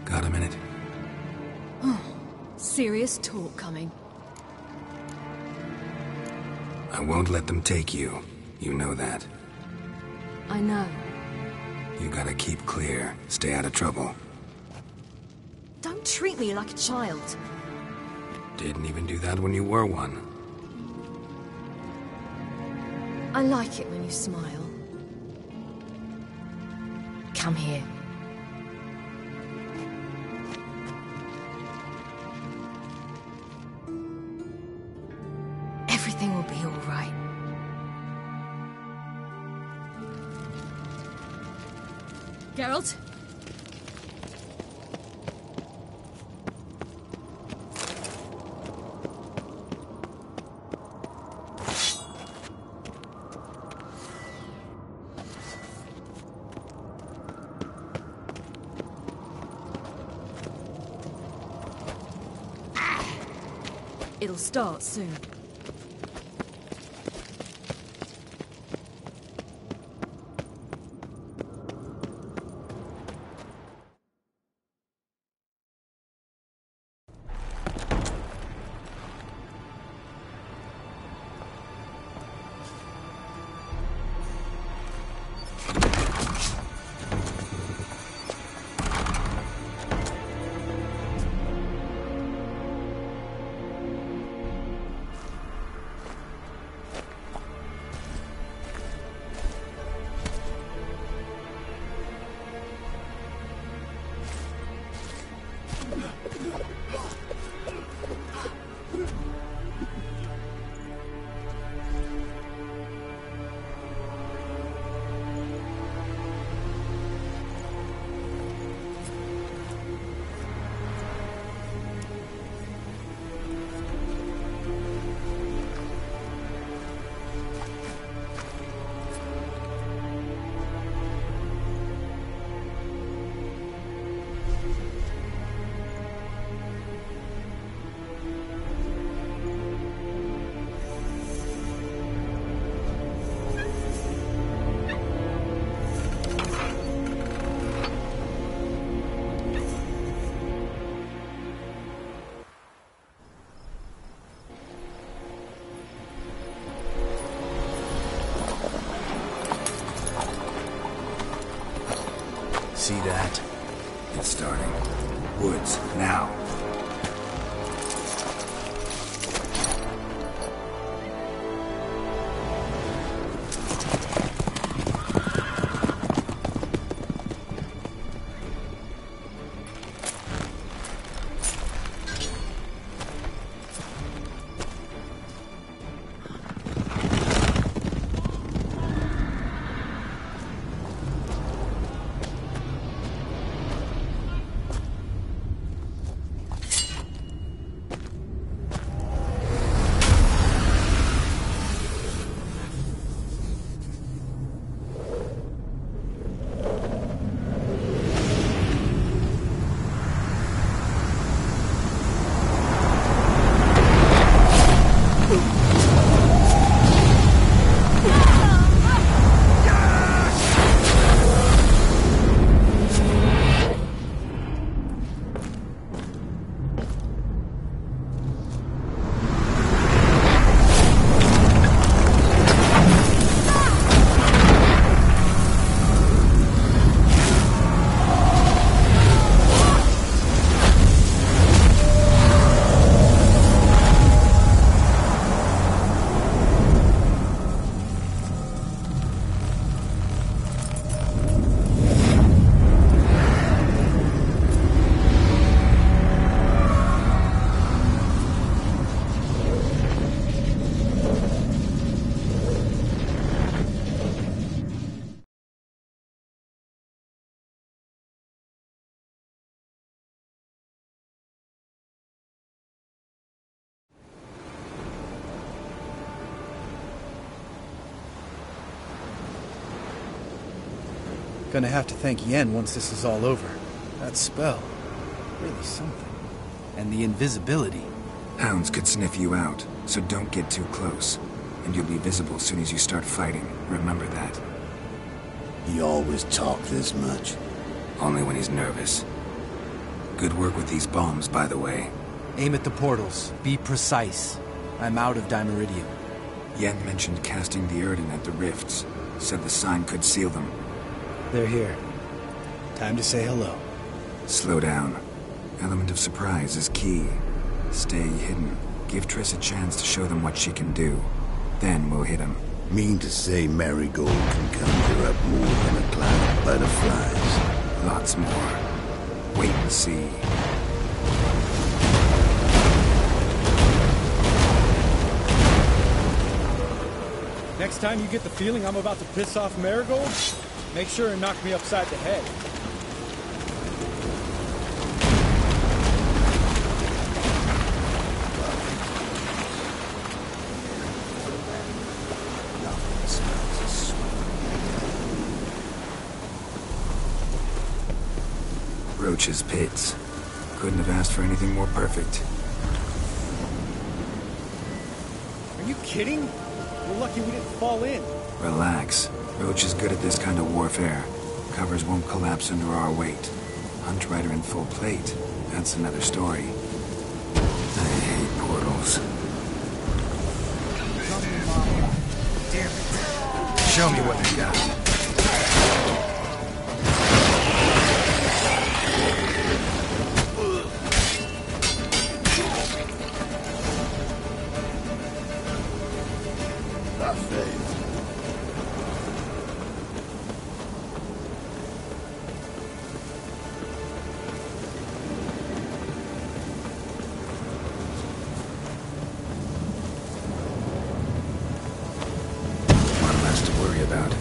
Got a minute? Serious talk coming. I won't let them take you. You know that. I know. You gotta keep clear. Stay out of trouble. Don't treat me like a child. Didn't even do that when you were one. I like it when you smile. Come here. Everything will be all right. Geralt? It'll start soon. See that? It's starting. Woods, now. Gonna have to thank Yen once this is all over. That spell, really something. And the invisibility. Hounds could sniff you out, so don't get too close. And you'll be visible as soon as you start fighting. Remember that. He always talk this much. Only when he's nervous. Good work with these bombs, by the way. Aim at the portals. Be precise. I'm out of Dimeridium. Yen mentioned casting the Erden at the rifts. Said the sign could seal them. They're here. Time to say hello. Slow down. Element of surprise is key. Stay hidden. Give Triss a chance to show them what she can do. Then we'll hit them. Mean to say Marigold can conjure up more than a cloud of butterflies? Lots more. Wait and see. Next time you get the feeling I'm about to piss off Marigold, make sure and knock me upside the head. Roach's pits. Couldn't have asked for anything more perfect. Are you kidding? We're lucky we didn't fall in. Relax. Roach is good at this kind of warfare. Covers won't collapse under our weight. Hunt Rider in full plate. That's another story. I hate portals. Damn it. Show me what they got. One less to worry about.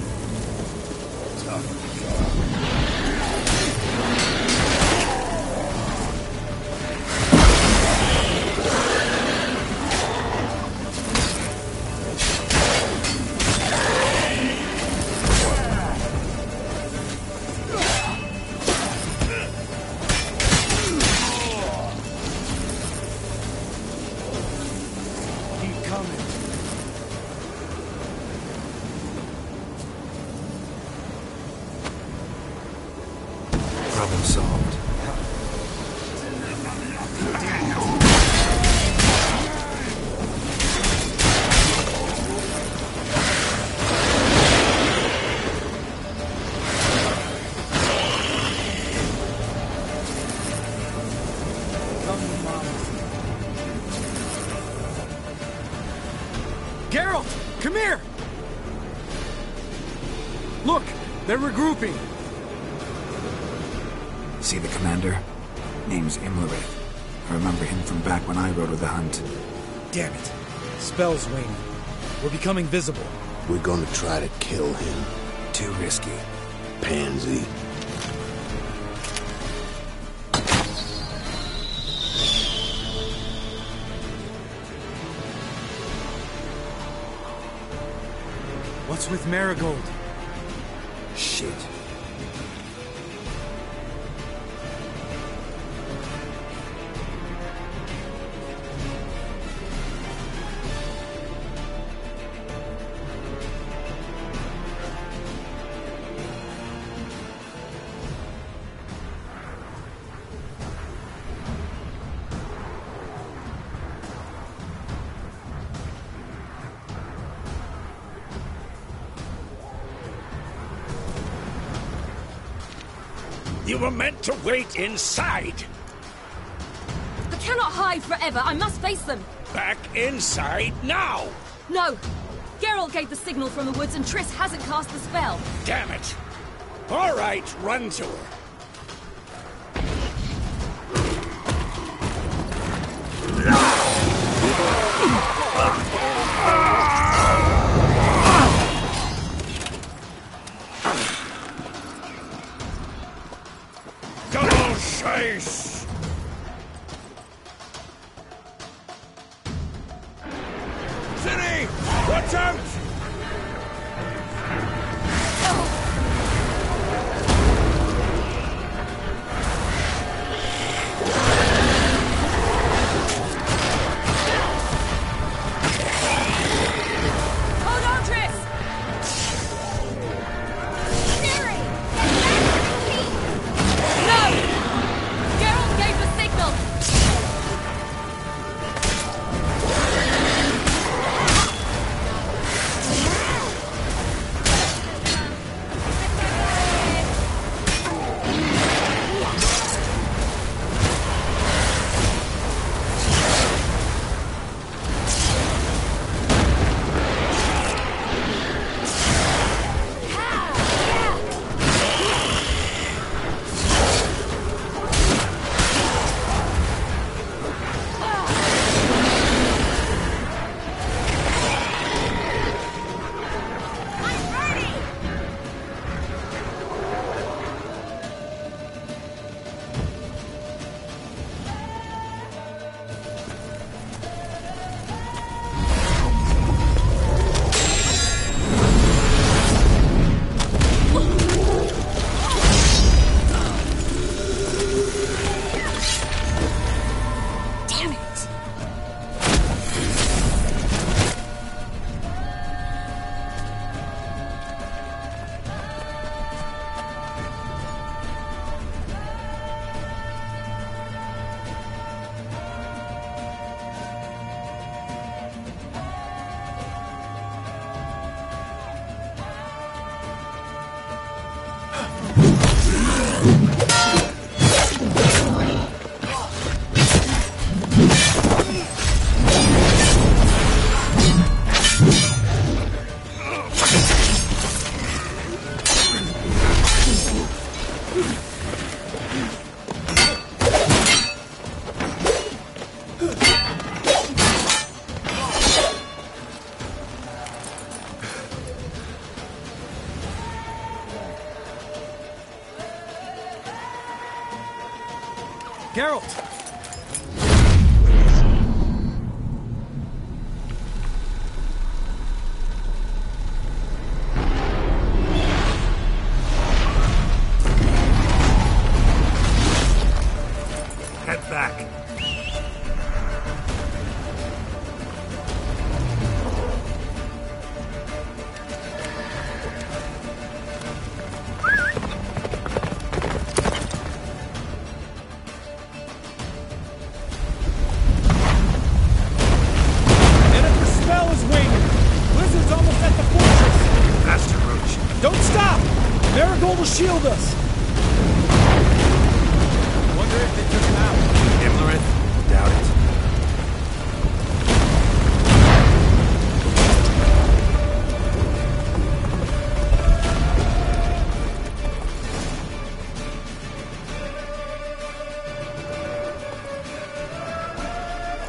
Keep coming. Problem solved. Geralt, come here! Look, they're regrouping. See the commander? Name's Imlerith. I remember him from back when I rode with the Hunt. Damn it. Spell's waning. We're becoming visible. We're gonna try to kill him. Too risky. Pansy. What's with Marigold? Shit. You were meant to wait inside. I cannot hide forever. I must face them. Back inside now. No. Geralt gave the signal from the woods and Triss hasn't cast the spell. Damn it. All right, run to her. Double chase! City! Watch out! Hold on, Triss! Fury! No! Geralt Geralt! Head back. Shield us! Wonder if they took him out. Imlerith? Doubt it.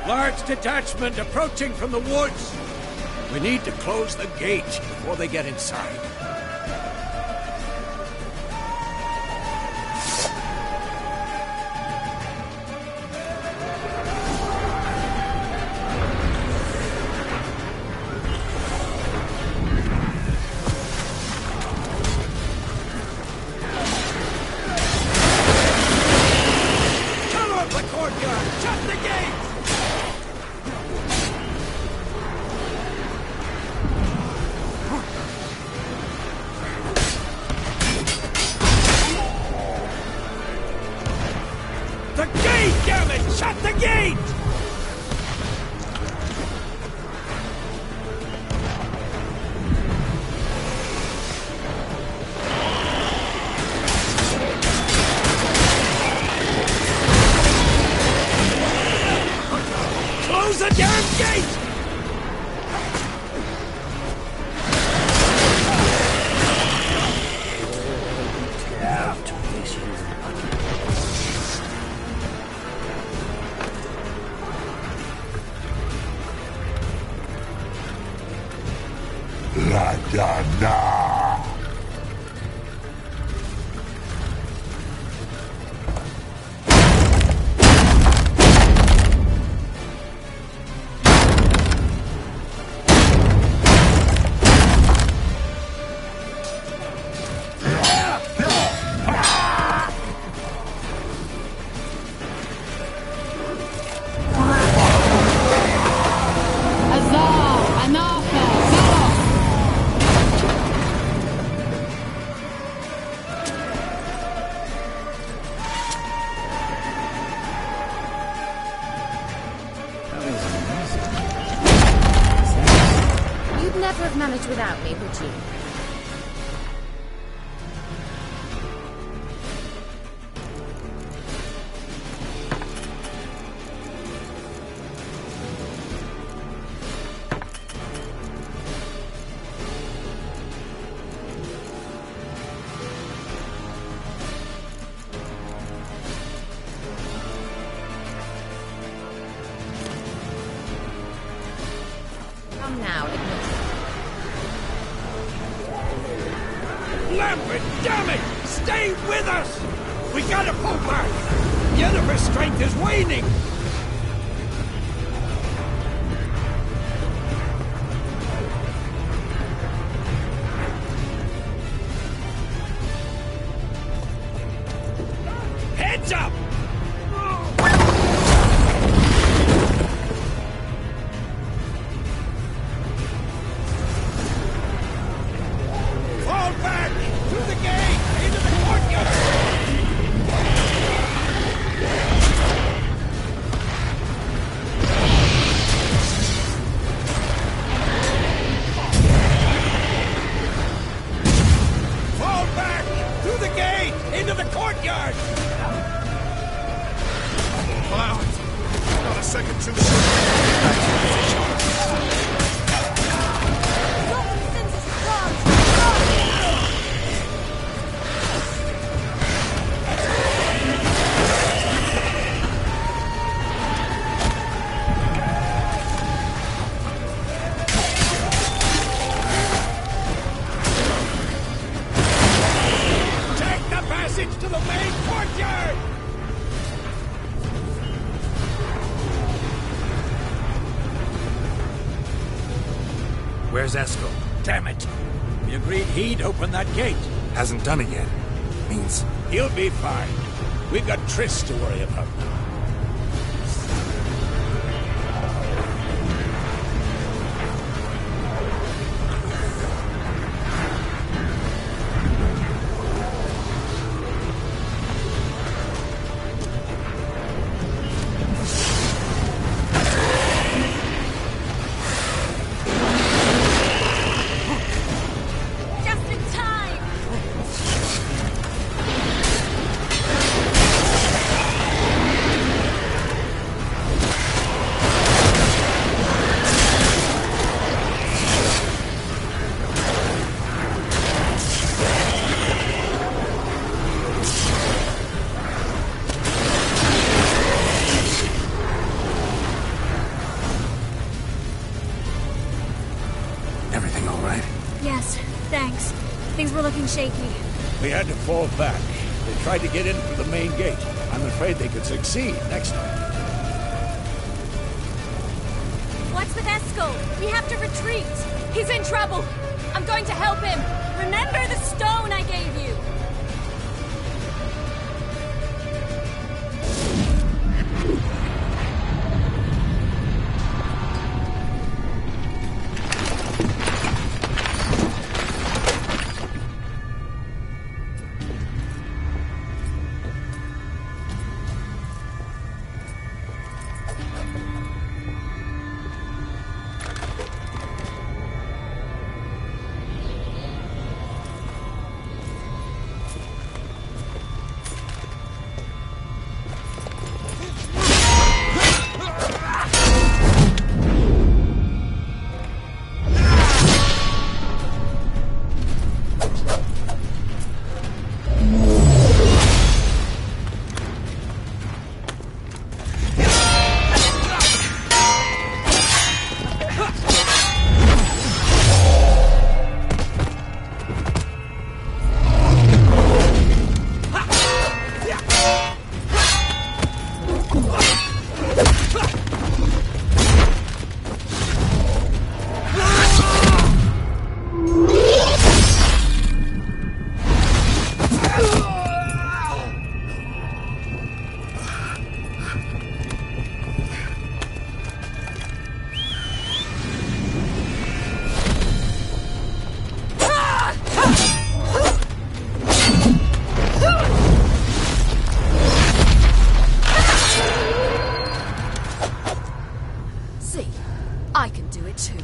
Large detachment approaching from the woods. We need to close the gate before they get inside. Without me, would you? Come now, admit it. Lambert, damn it! Stay with us! We gotta pull back! Yennefer's strength is waning! Heads up! Fall back! Through the gate! Into the courtyard! Fall back! Through the gate! Into the courtyard! Allow it. Not a second too soon. Back to your position. Take the passage to the main courtyard! Where's Eskel? Damn it. We agreed he'd open that gate. Hasn't done it yet. Means... He'll be fine. We've got Triss to worry about now. Everything all right? Yes, thanks. Things were looking shaky. We had to fall back. They tried to get in through the main gate. I'm afraid they could succeed next time. What's with Eskel? We have to retreat. He's in trouble. I'm going to help him. Remember the stone I gave you. I can do it too.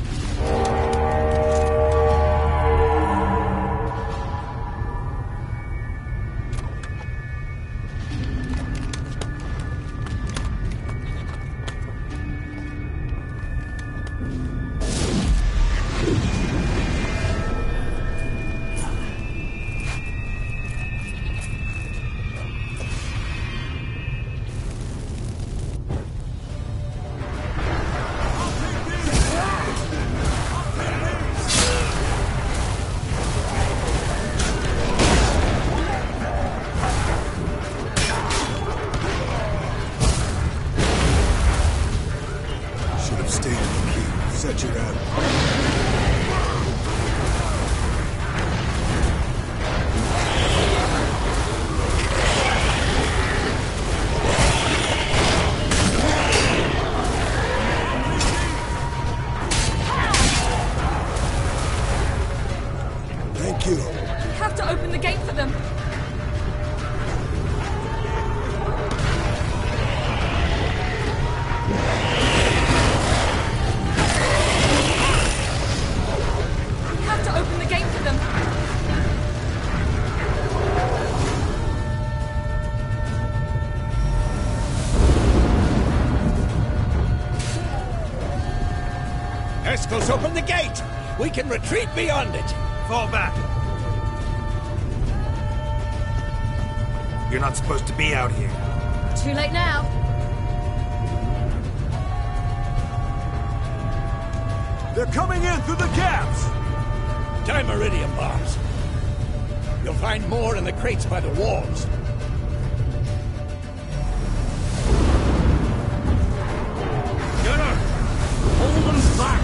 Eskel's open the gate! We can retreat beyond it! Fall back! You're not supposed to be out here. Too late now. They're coming in through the gaps! Dimeridium bombs. You'll find more in the crates by the walls. Gunner! Hold them back!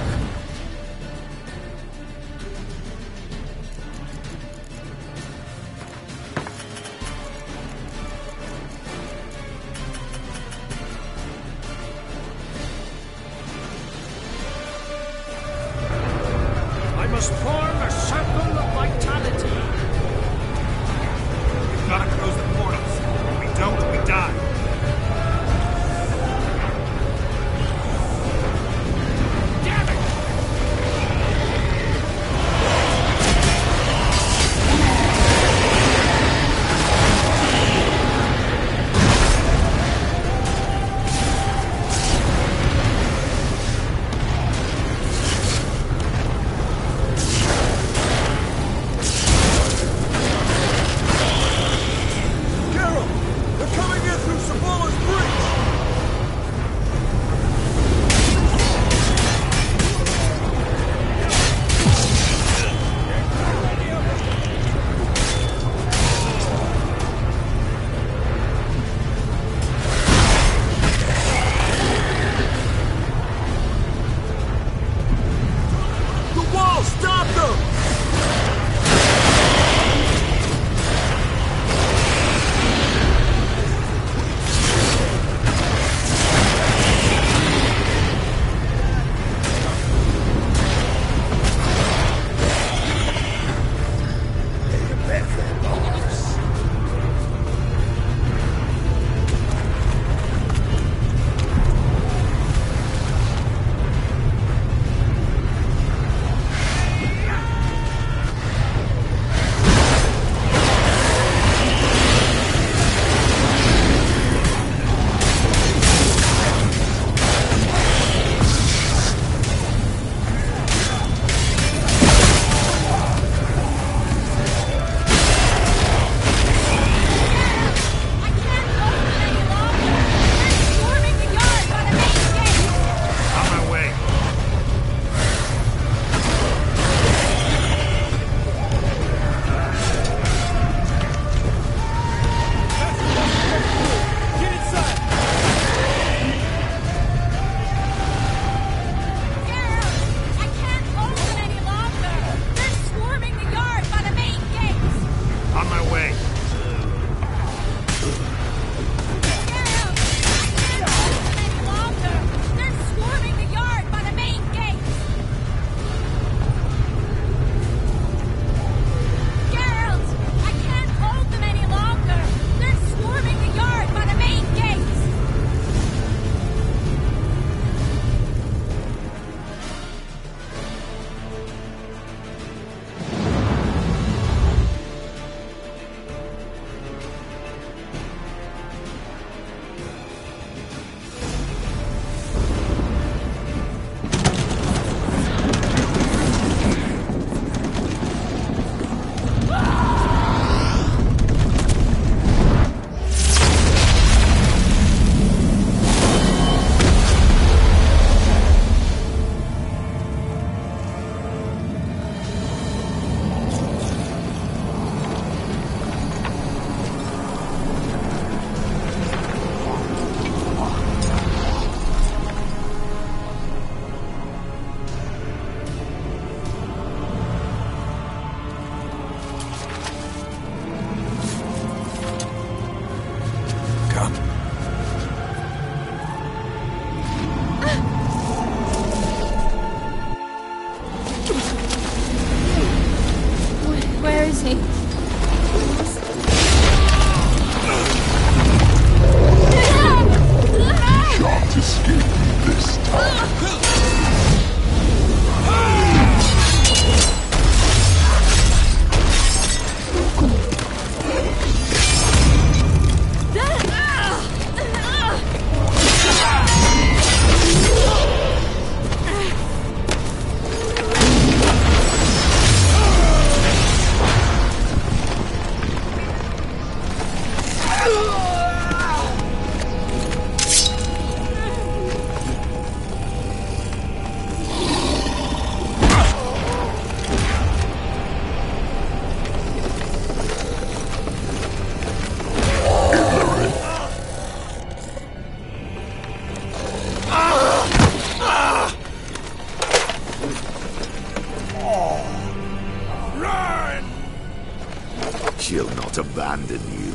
She'll not abandon you.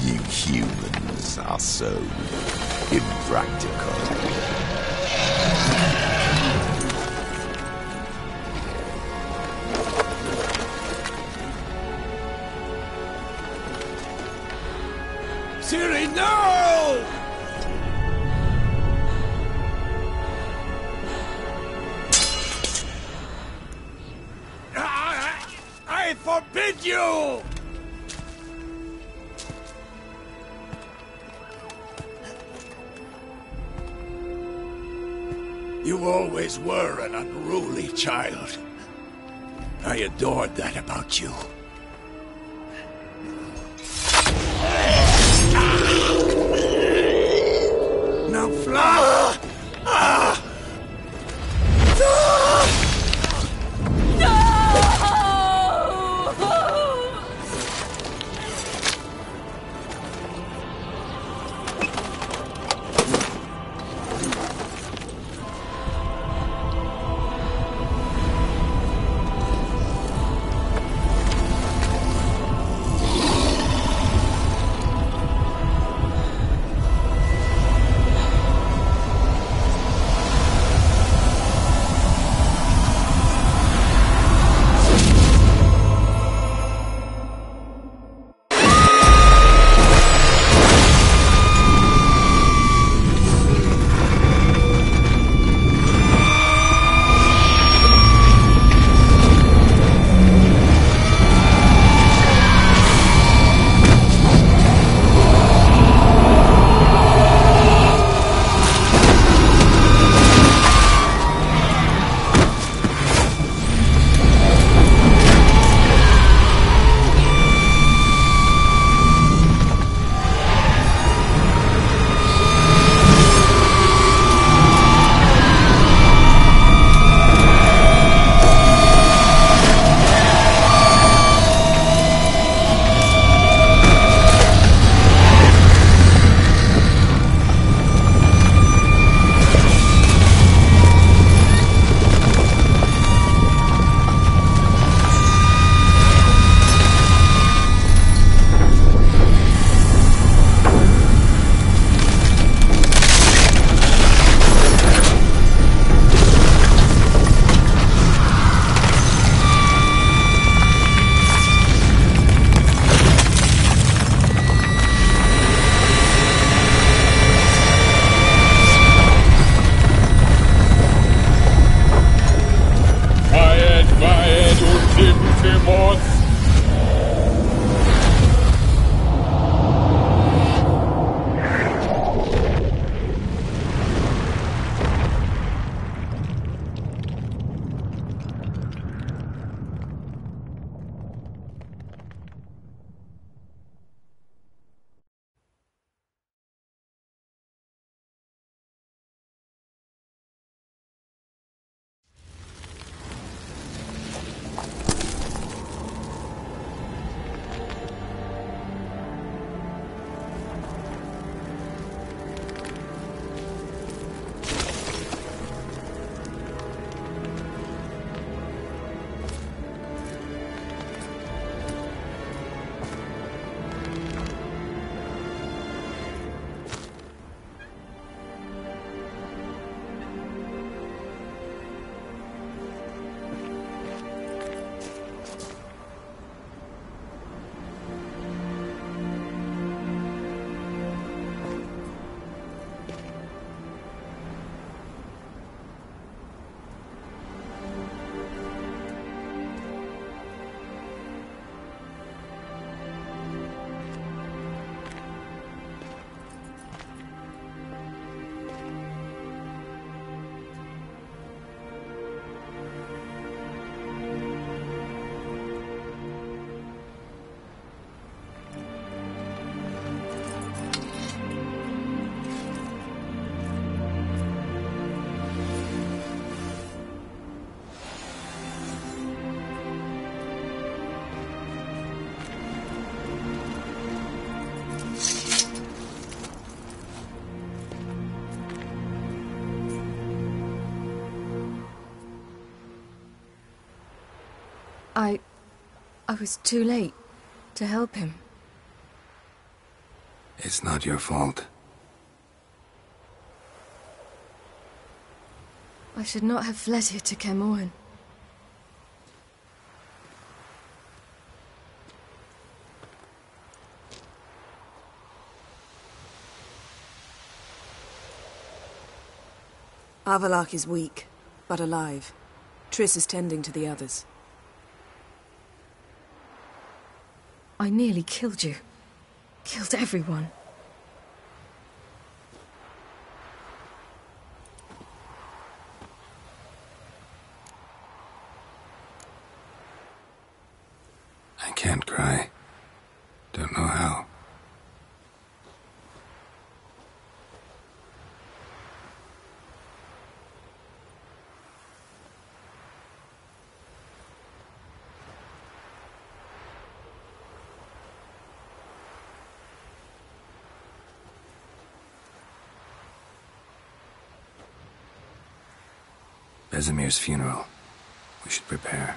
You humans are so impractical. Ciri, no! I forbid you! You always were an unruly child. I adored that about you. Now fly! I was too late to help him. It's not your fault. I should not have fled here to Caermorhen. Avallac'h is weak, but alive. Triss is tending to the others. I nearly killed you. Killed everyone. I can't cry. Don't know how. Vesemir's funeral. We should prepare.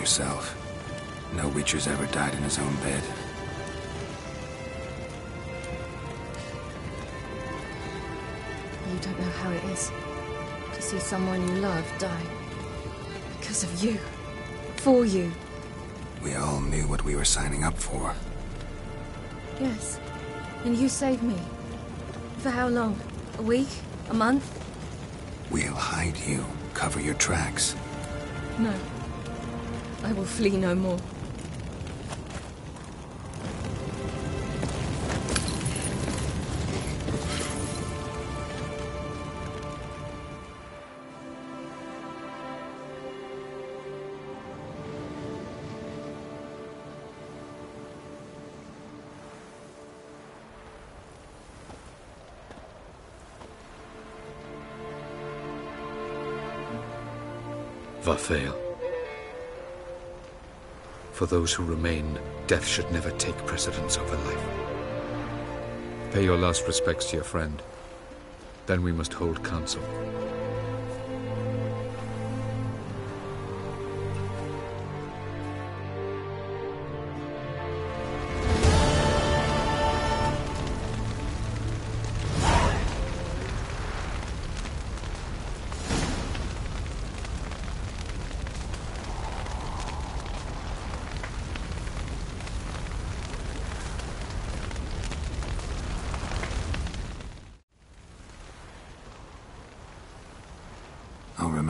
Yourself. No Witcher's ever died in his own bed. You don't know how it is to see someone you love die. Because of you. For you. We all knew what we were signing up for. Yes. And you saved me. For how long? A week? A month? We'll hide you. Cover your tracks. No. I will flee no more. Varthael. For those who remain, death should never take precedence over life. Pay your last respects to your friend. Then we must hold council.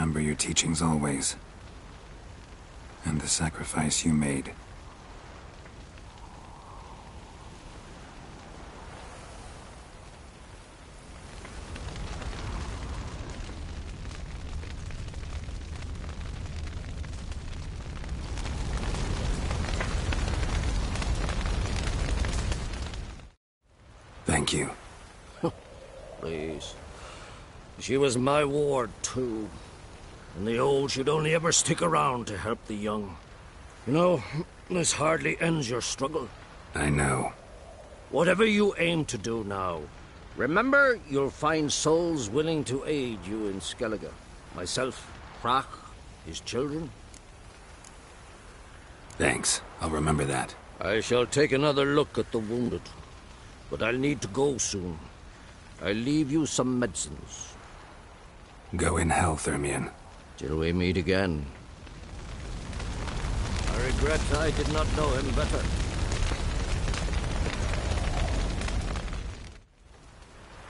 remember your teachings always. And the sacrifice you made. Thank you. Please. She was my ward, too. And the old should only ever stick around to help the young. You know, this hardly ends your struggle. I know. Whatever you aim to do now, remember you'll find souls willing to aid you in Skellige. Myself, Crach, his children. Thanks. I'll remember that. I shall take another look at the wounded. But I'll need to go soon. I'll leave you some medicines. Go in health, Ermion. Till we meet again. I regret I did not know him better.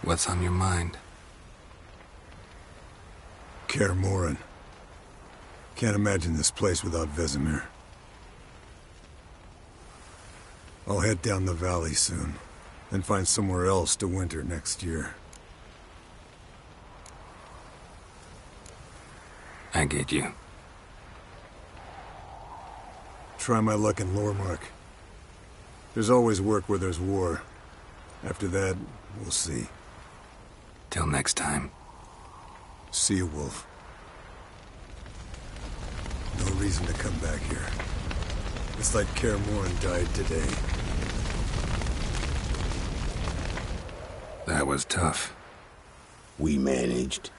What's on your mind? Kaer Morhen. Can't imagine this place without Vesemir. I'll head down the valley soon, and find somewhere else to winter next year. I get you. Try my luck in Lormark. There's always work where there's war. After that, we'll see. Till next time. See you, Wolf. No reason to come back here. It's like Kaer Morhen died today. That was tough. We managed.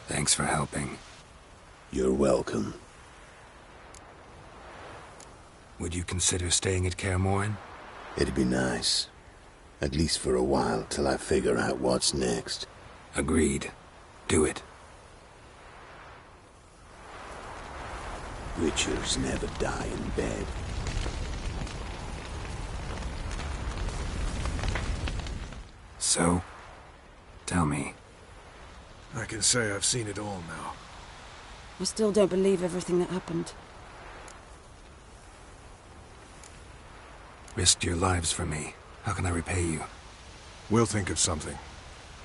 Thanks for helping. You're welcome. Would you consider staying at Kaer Morhen? It'd be nice. At least for a while, till I figure out what's next. Agreed. Do it. Witchers never die in bed. So, tell me. I can say I've seen it all now. I still don't believe everything that happened. Risked your lives for me. How can I repay you? We'll think of something.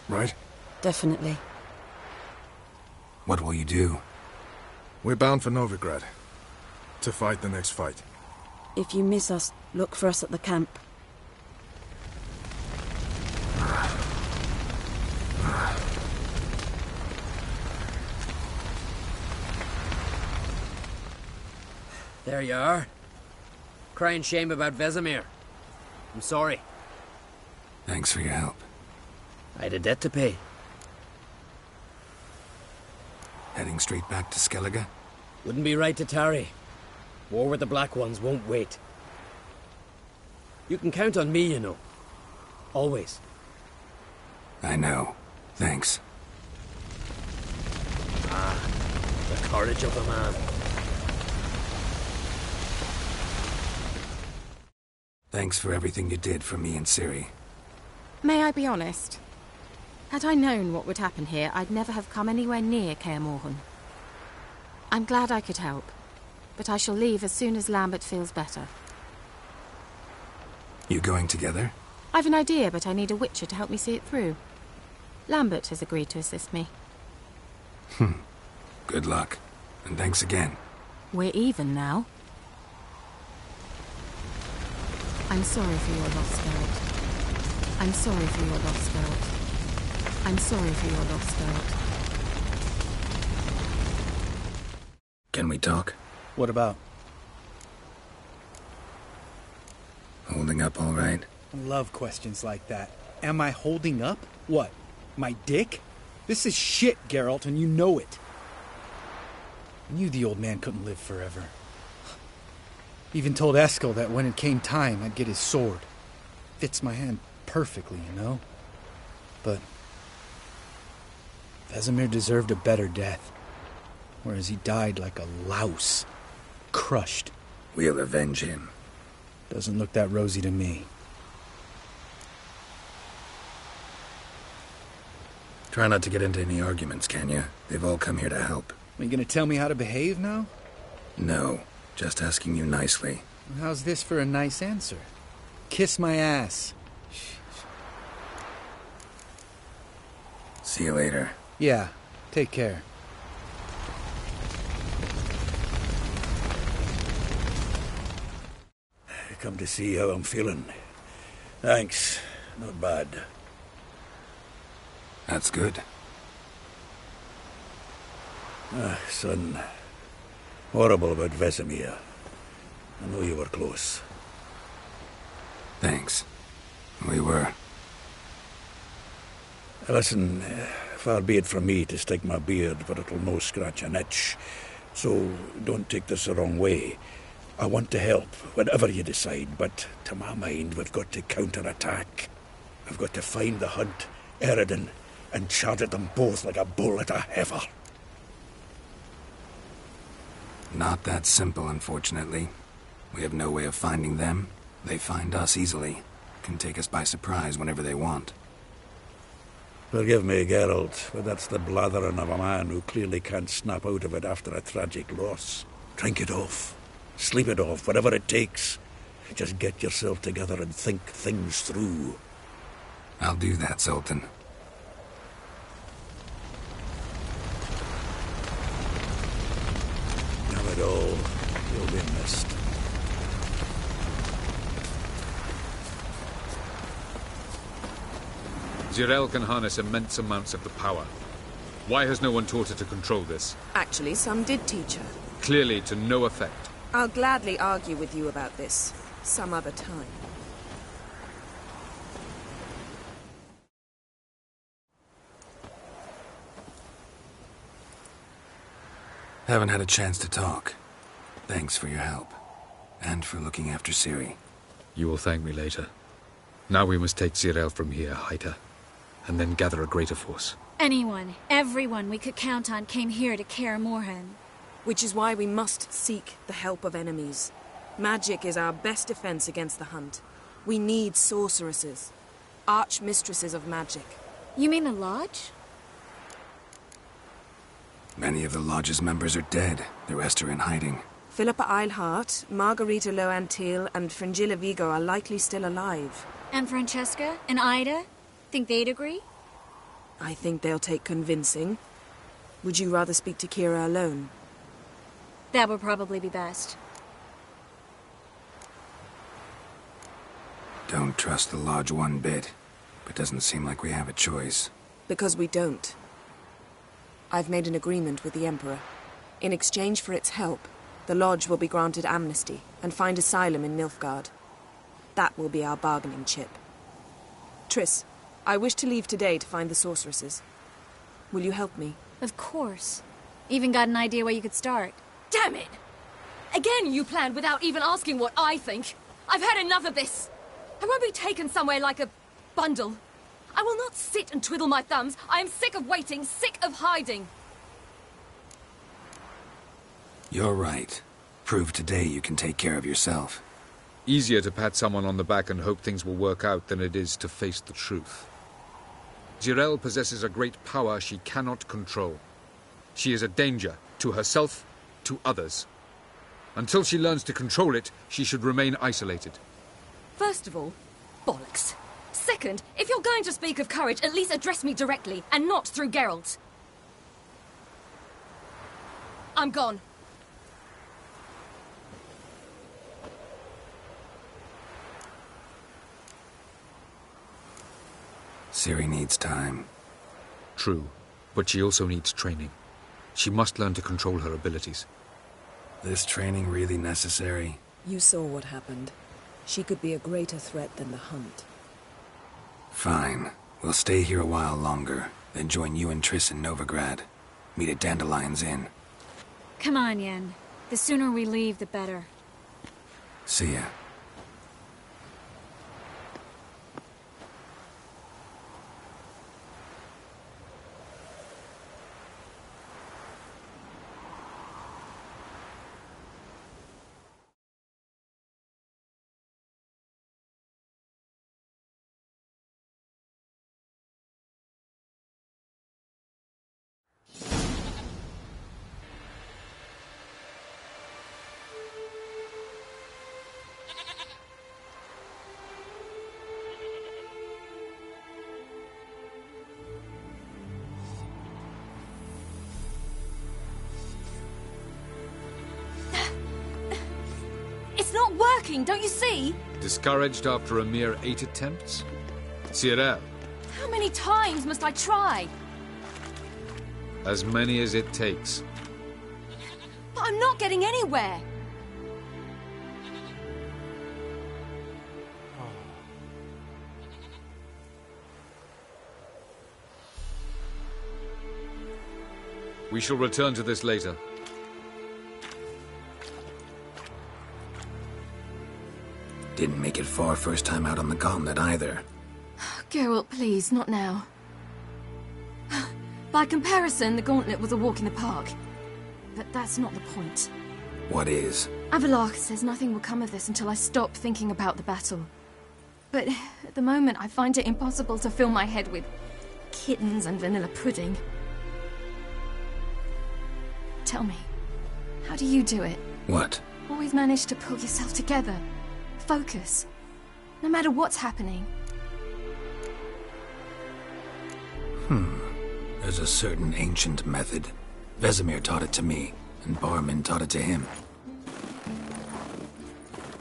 Right? Definitely. What will you do? We're bound for Novigrad. To fight the next fight. If you miss us, look for us at the camp. There you are. Crying shame about Vesemir. I'm sorry. Thanks for your help. I had a debt to pay. Heading straight back to Skellige? Wouldn't be right to tarry. War with the Black Ones won't wait. You can count on me, you know. Always. I know. Thanks. Ah, the courage of a man. Thanks for everything you did for me and Ciri. May I be honest? Had I known what would happen here, I'd never have come anywhere near Kaer Morhen. I'm glad I could help, but I shall leave as soon as Lambert feels better. You going together? I've an idea, but I need a witcher to help me see it through. Lambert has agreed to assist me. Good luck. And thanks again. We're even now. I'm sorry for your loss, Spirit. I'm sorry for your loss, Spirit. I'm sorry for your loss, Spirit. Can we talk? What about? Holding up all right? I love questions like that. Am I holding up? What? My dick? This is shit, Geralt, and you know it. I knew the old man couldn't live forever. Even told Eskel that when it came time, I'd get his sword. Fits my hand perfectly, you know? But Vesemir deserved a better death. Whereas he died like a louse. Crushed. We'll avenge him. Doesn't look that rosy to me. Try not to get into any arguments, can you? They've all come here to help. Are you gonna tell me how to behave now? No, just asking you nicely. How's this for a nice answer? Kiss my ass. See you later. Yeah, take care. Come to see how I'm feeling. Thanks. Not bad. That's good. Son. Horrible about Vesemir. I know you were close. Thanks. We were. Listen, far be it from me to stick my beard, but it'll no scratch an itch. So don't take this the wrong way. I want to help, whatever you decide, but to my mind, we've got to counterattack. We've got to find the Hunt, Eredin, and charge at them both like a bull at a heifer. Not that simple, unfortunately. We have no way of finding them. They find us easily. Can take us by surprise whenever they want. Forgive me, Geralt, but that's the blathering of a man who clearly can't snap out of it after a tragic loss. Drink it off. Sleep it off, whatever it takes. Just get yourself together and think things through. I'll do that, Sultan. Have it all. You'll be missed. Zirael can harness immense amounts of the power. Why has no one taught her to control this? Actually, some did teach her. Clearly to no effect. I'll gladly argue with you about this some other time. Haven't had a chance to talk. Thanks for your help. And for looking after Ciri. You will thank me later. Now we must take Zirael from here, hide her, and then gather a greater force. Anyone, everyone we could count on came here to Kaer Morhen. Which is why we must seek the help of enemies. Magic is our best defense against the Hunt. We need sorceresses. Archmistresses of magic. You mean the Lodge? Many of the Lodge's members are dead. The rest are in hiding. Philippa Eilhart, Margarita Loantil, and Fringilla Vigo are likely still alive. And Francesca? And Ida? Think they'd agree? I think they'll take convincing. Would you rather speak to Kira alone? That would probably be best. Don't trust the Lodge one bit, but doesn't seem like we have a choice. Because we don't. I've made an agreement with the Emperor. In exchange for its help, the Lodge will be granted amnesty and find asylum in Nilfgaard. That will be our bargaining chip. Triss, I wish to leave today to find the sorceresses. Will you help me? Of course. Even got an idea where you could start. Damn it! Again you planned without even asking what I think. I've had enough of this. I won't be taken somewhere like a bundle. I will not sit and twiddle my thumbs. I am sick of waiting, sick of hiding. You're right. Prove today you can take care of yourself. Easier to pat someone on the back and hope things will work out than it is to face the truth. Zirael possesses a great power she cannot control. She is a danger to herself, to others. Until she learns to control it, she should remain isolated. First of all, bollocks. Second, if you're going to speak of courage, at least address me directly, and not through Geralt. I'm gone. Ciri needs time. True, but she also needs training. She must learn to control her abilities. This training really necessary? You saw what happened. She could be a greater threat than the Hunt. Fine. We'll stay here a while longer, then join you and Triss in Novigrad. Meet at Dandelion's Inn. Come on, Yen. The sooner we leave, the better. See ya. working, don't you see? Discouraged after a mere 8 attempts? Cyril, How many times must I try? as many as it takes. But I'm not getting anywhere. We shall return to this later. Didn't make it far first time out on the gauntlet either. Geralt, please, not now. By comparison, the gauntlet was a walk in the park. But that's not the point. What is? Avallac'h says nothing will come of this until I stop thinking about the battle. But at the moment, I find it impossible to fill my head with kittens and vanilla pudding. Tell me, how do you do it? What? Always manage to pull yourself together. Focus. No matter what's happening. There's a certain ancient method. Vesemir taught it to me, and Barman taught it to him.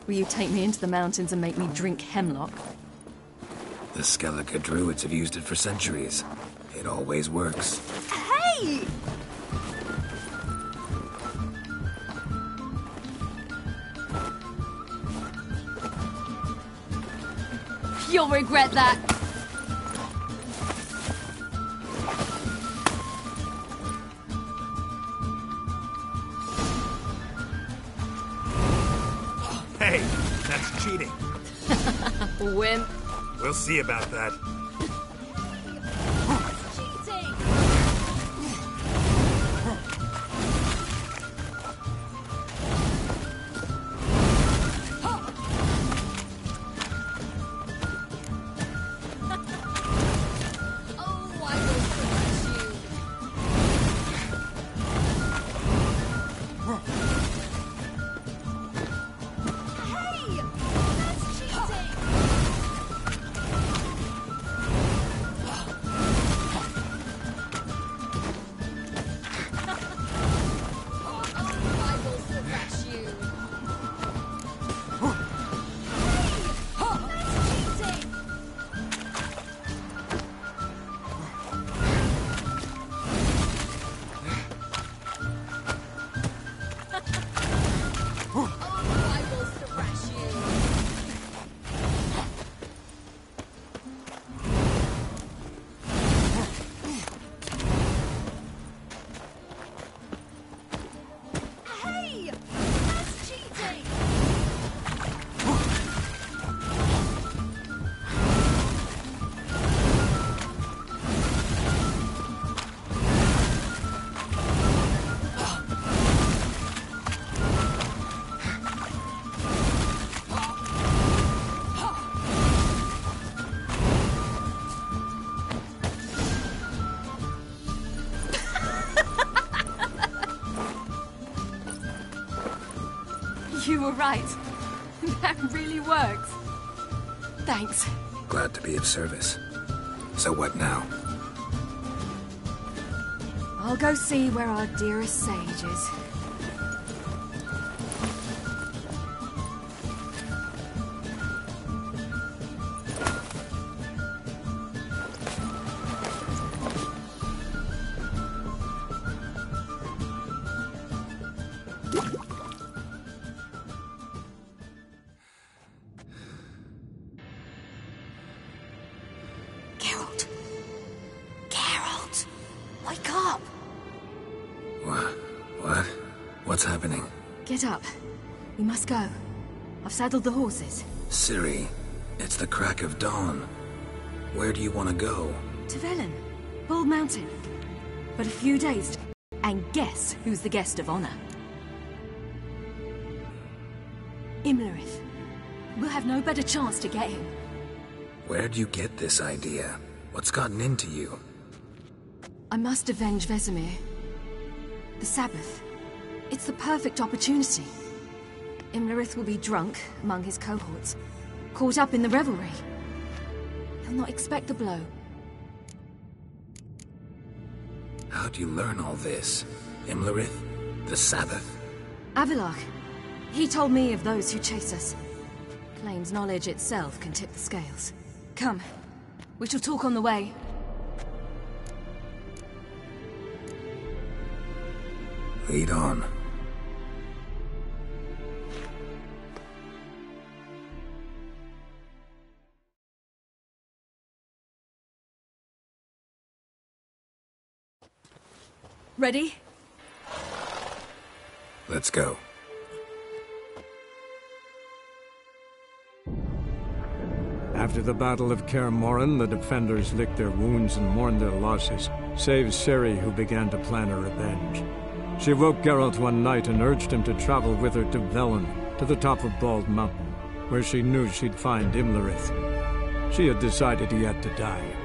Will you take me into the mountains and make me drink hemlock? The Skellige druids have used it for centuries. It always works. Hey! You'll regret that. Hey, that's cheating. Wimp. We'll see about that. You were right. That really works. Thanks. Glad to be of service. So what now? I'll go see where our dearest sage is. What's happening? Get up. We must go. I've saddled the horses. Ciri, it's the crack of dawn. Where do you want to go? To Velen. Bald Mountain. But a few days. And guess who's the guest of honor? Imlerith. We'll have no better chance to get him. Where'd you get this idea? What's gotten into you? I must avenge Vesemir. The Sabbath. It's the perfect opportunity. Imlerith will be drunk among his cohorts, caught up in the revelry. He'll not expect the blow. How'd you learn all this? Imlerith? The Sabbath? Avallac'h. He told me of those who chase us. Claims knowledge itself can tip the scales. Come, we shall talk on the way. Lead on. Ready? Let's go. After the Battle of Kaer Morhen, the defenders licked their wounds and mourned their losses, save Ciri, who began to plan a revenge. She woke Geralt one night and urged him to travel with her to Velen, to the top of Bald Mountain, where she knew she'd find Imlerith. She had decided he had to die.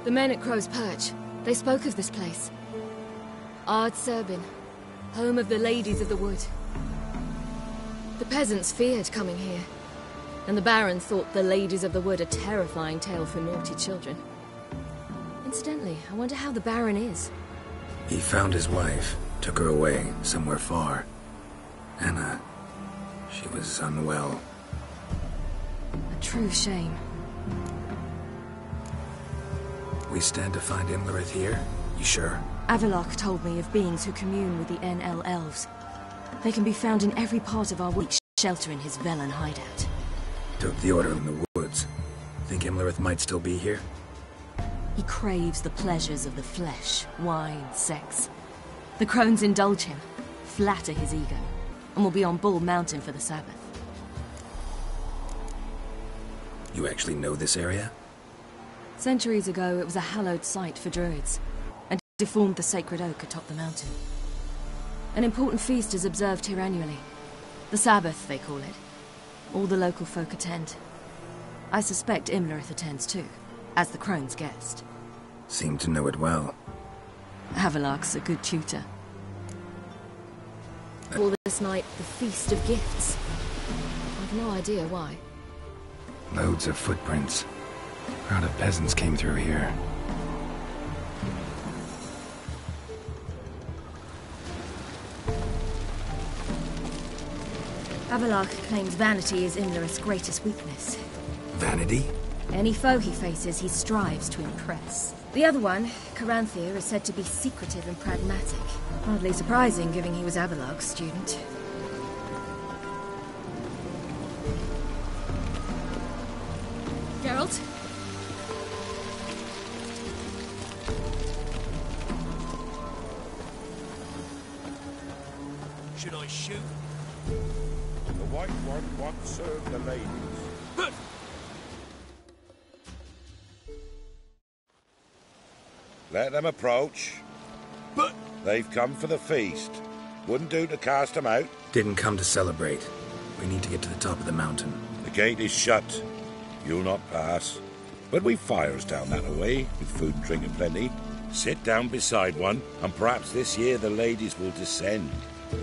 The men at Crow's Perch, they spoke of this place. Ard Serbin, home of the Ladies of the Wood. The peasants feared coming here, and the Barons thought the Ladies of the Wood a terrifying tale for naughty children. Incidentally, I wonder how the Baron is. He found his wife, took her away, somewhere far. Anna, she was unwell. A true shame. We stand to find Imlerith here? You sure? Avallac'h told me of beings who commune with the NL elves. They can be found in every part of our weak shelter in his Velen hideout. Took the order in the woods. Think Imlerith might still be here? He craves the pleasures of the flesh, wine, sex. The crones indulge him, flatter his ego, and will be on Bull Mountain for the Sabbath. You actually know this area? Centuries ago, it was a hallowed site for druids, and deformed the sacred oak atop the mountain. An important feast is observed here annually. The Sabbath, they call it. All the local folk attend. I suspect Imlerith attends too, as the crone's guest. Seem to know it well. Avallac'h's a good tutor. For this night, the Feast of Gifts. I've no idea why. Loads of footprints. A crowd of peasants came through here. Avallac'h claims vanity is Imlerith's greatest weakness. Vanity? Any foe he faces, he strives to impress. The other one, Caranthir, is said to be secretive and pragmatic. Hardly surprising, given he was Avallac'h's student. Geralt? Should I shoot? The White One won't serve the ladies. But Let them approach. But they've come for the feast. Wouldn't do to cast them out. Didn't come to celebrate. We need to get to the top of the mountain. The gate is shut. You'll not pass. But we've fires down that way, with food and drink aplenty. Sit down beside one, and perhaps this year the ladies will descend.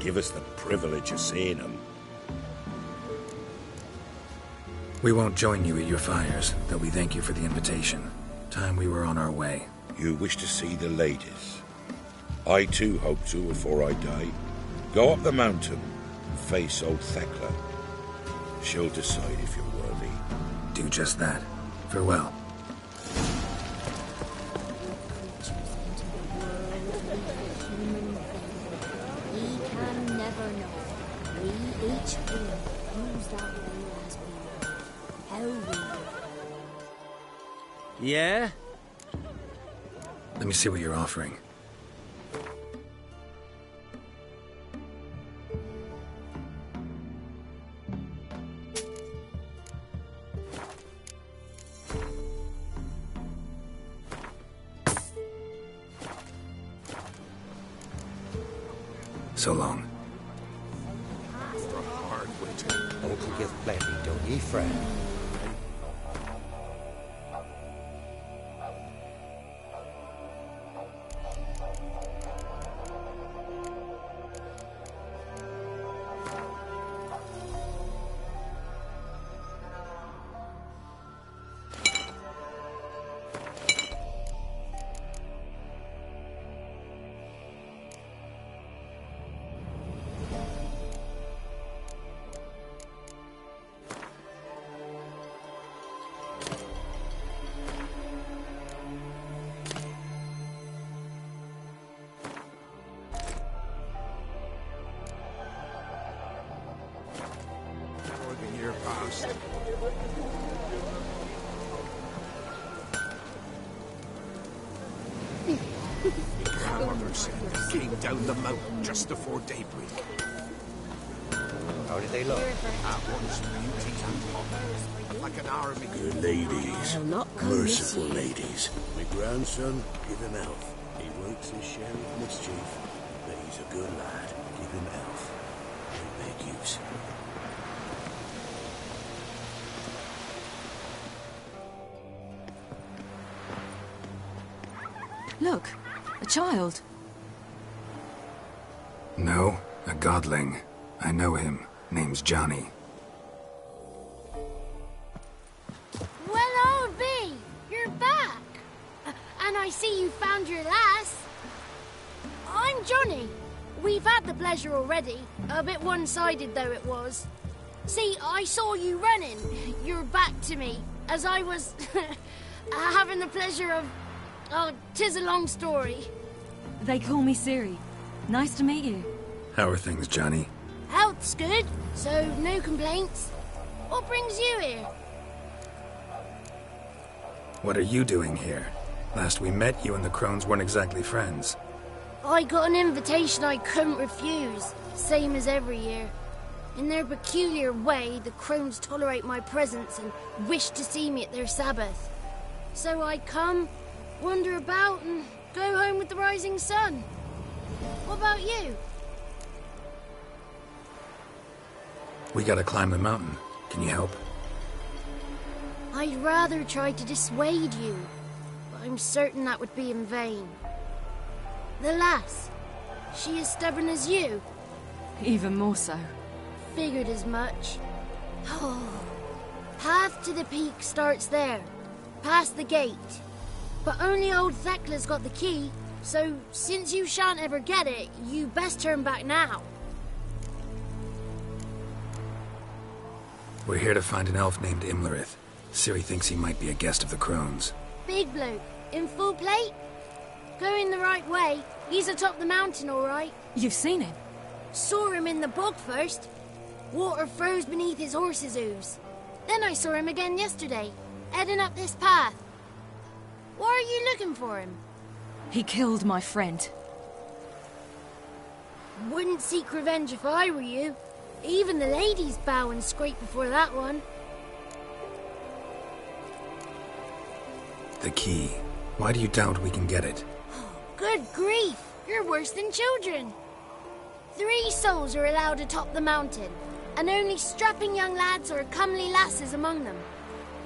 Give us the privilege of seeing them. We won't join you at your fires, though we thank you for the invitation. Time we were on our way. You wish to see the ladies. I too hope to before I die. Go up the mountain and face old Thekla. She'll decide if you're worthy. Do just that. Farewell. We can never know. We each feel who's that way as we know. How we know. Yeah? Let me see what you're offering. So long. Don't forget plenty, don't ye, friend? grandmother said they came down the mountain just before daybreak. How did they look? At once beauty and hot, like an army. Good ladies. Merciful ladies. My grandson, give him elf. He works his share of mischief, but he's a good lad. Give him elf. He'll make use. Look, a child. No, a godling. I know him. Name's Johnny. Well, old B, you're back. And I see you found your lass. I'm Johnny. We've had the pleasure already. A bit one-sided, though it was. See, I saw you running. Your back to me, as I was having the pleasure of... Oh, 'tis a long story. They call me Ciri. Nice to meet you. How are things, Johnny? Health's good, so no complaints. What brings you here? What are you doing here? Last we met, you and the crones weren't exactly friends. I got an invitation I couldn't refuse, same as every year. In their peculiar way, the crones tolerate my presence and wish to see me at their Sabbath. So I come, wander about, and go home with the rising sun. What about you? We gotta climb the mountain. Can you help? I'd rather try to dissuade you, but I'm certain that would be in vain. The lass, she as stubborn as you? Even more so. Figured as much. Oh, path to the peak starts there, past the gate. But only old Thekla's got the key, so since you shan't ever get it, you best turn back now. We're here to find an elf named Imlerith. Ciri thinks he might be a guest of the crones. Big bloke, in full plate? Going the right way. He's atop the mountain, all right. You've seen him? Saw him in the bog first. Water froze beneath his horse's hooves. Then I saw him again yesterday, heading up this path. Why are you looking for him? He killed my friend. Wouldn't seek revenge if I were you. Even the ladies bow and scrape before that one. The key. Why do you doubt we can get it? Good grief! You're worse than children. 3 souls are allowed atop the mountain, and only strapping young lads or comely lasses among them.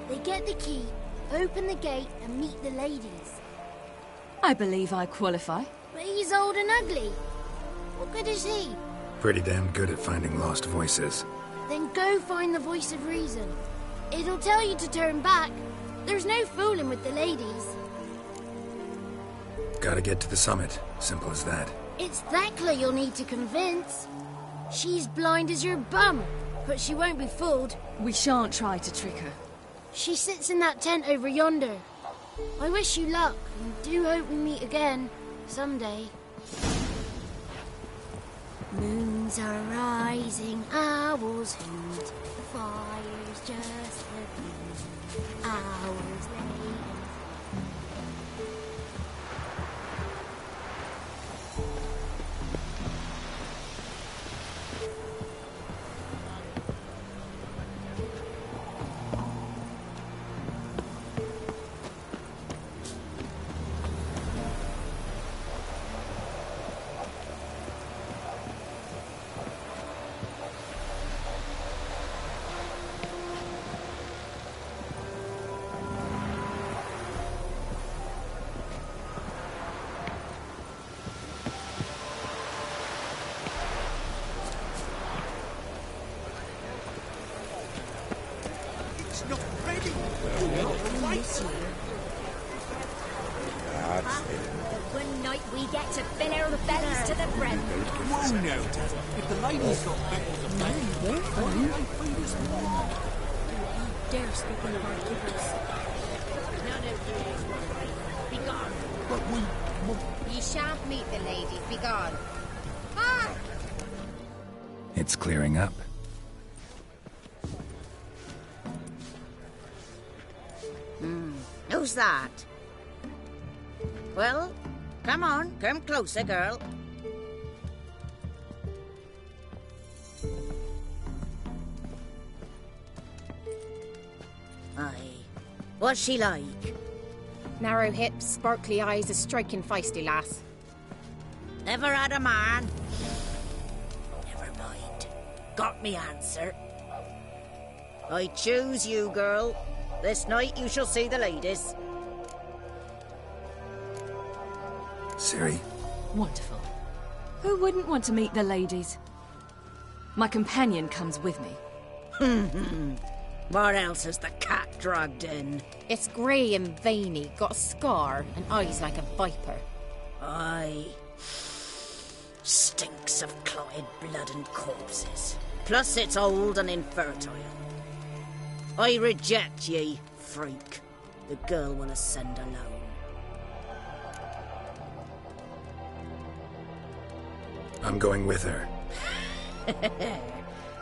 They get the key, open the gate, and meet the ladies. I believe I qualify. But he's old and ugly. What good is he? Pretty damn good at finding lost voices. Then go find the voice of reason. It'll tell you to turn back. There's no fooling with the ladies. Gotta get to the summit. Simple as that. It's Thekla you'll need to convince. She's blind as your bum, but she won't be fooled. We shan't try to trick her. She sits in that tent over yonder. I wish you luck, and do hope we meet again, someday. Moons are rising, owls hoot, fire's just the hours later. One night we get to fill our bellies to the brim. Whoa now, if the ladies got battles of They're fine. Dare speak one of our keepers. None of you. Be gone. But Ye shan't meet the ladies. Be gone. Ah! It's clearing up. Who's that? Well, come on, come closer, girl. Aye. What's she like? Narrow hips, sparkly eyes, a striking feisty lass. Never had a man. Never mind. Got me answer. I choose you, girl. This night you shall see the ladies. Ciri? Wonderful. Who wouldn't want to meet the ladies? My companion comes with me. What else has the cat dragged in? It's grey and veiny, got a scar, and eyes like a viper. Aye. Stinks of clotted blood and corpses. Plus it's old and infertile. I reject ye, freak. The girl will ascend alone. I'm going with her.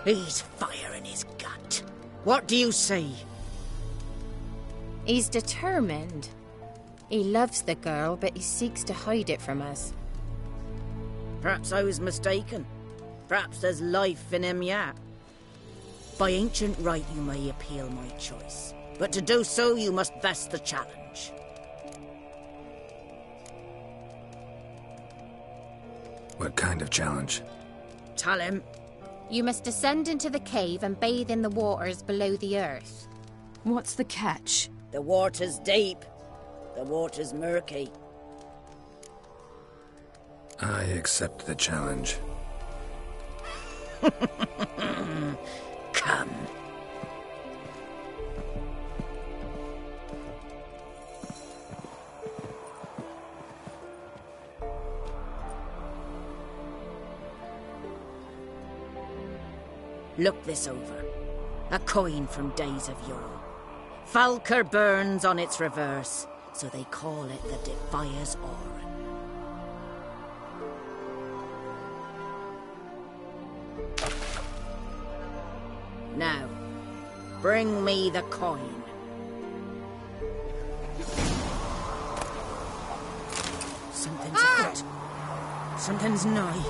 He's fire in his gut. What do you say? He's determined. He loves the girl, but he seeks to hide it from us. Perhaps I was mistaken. Perhaps there's life in him yet. By ancient right you may appeal my choice, but to do so you must vest the challenge. What kind of challenge? Tell him. You must descend into the cave and bathe in the waters below the earth. What's the catch? The water's deep. The water's murky. I accept the challenge. Come. Look this over. A coin from days of yore. Falker burns on its reverse, so they call it the Defier's Oran. Now, bring me the coin. Something's afoot. Something's nigh.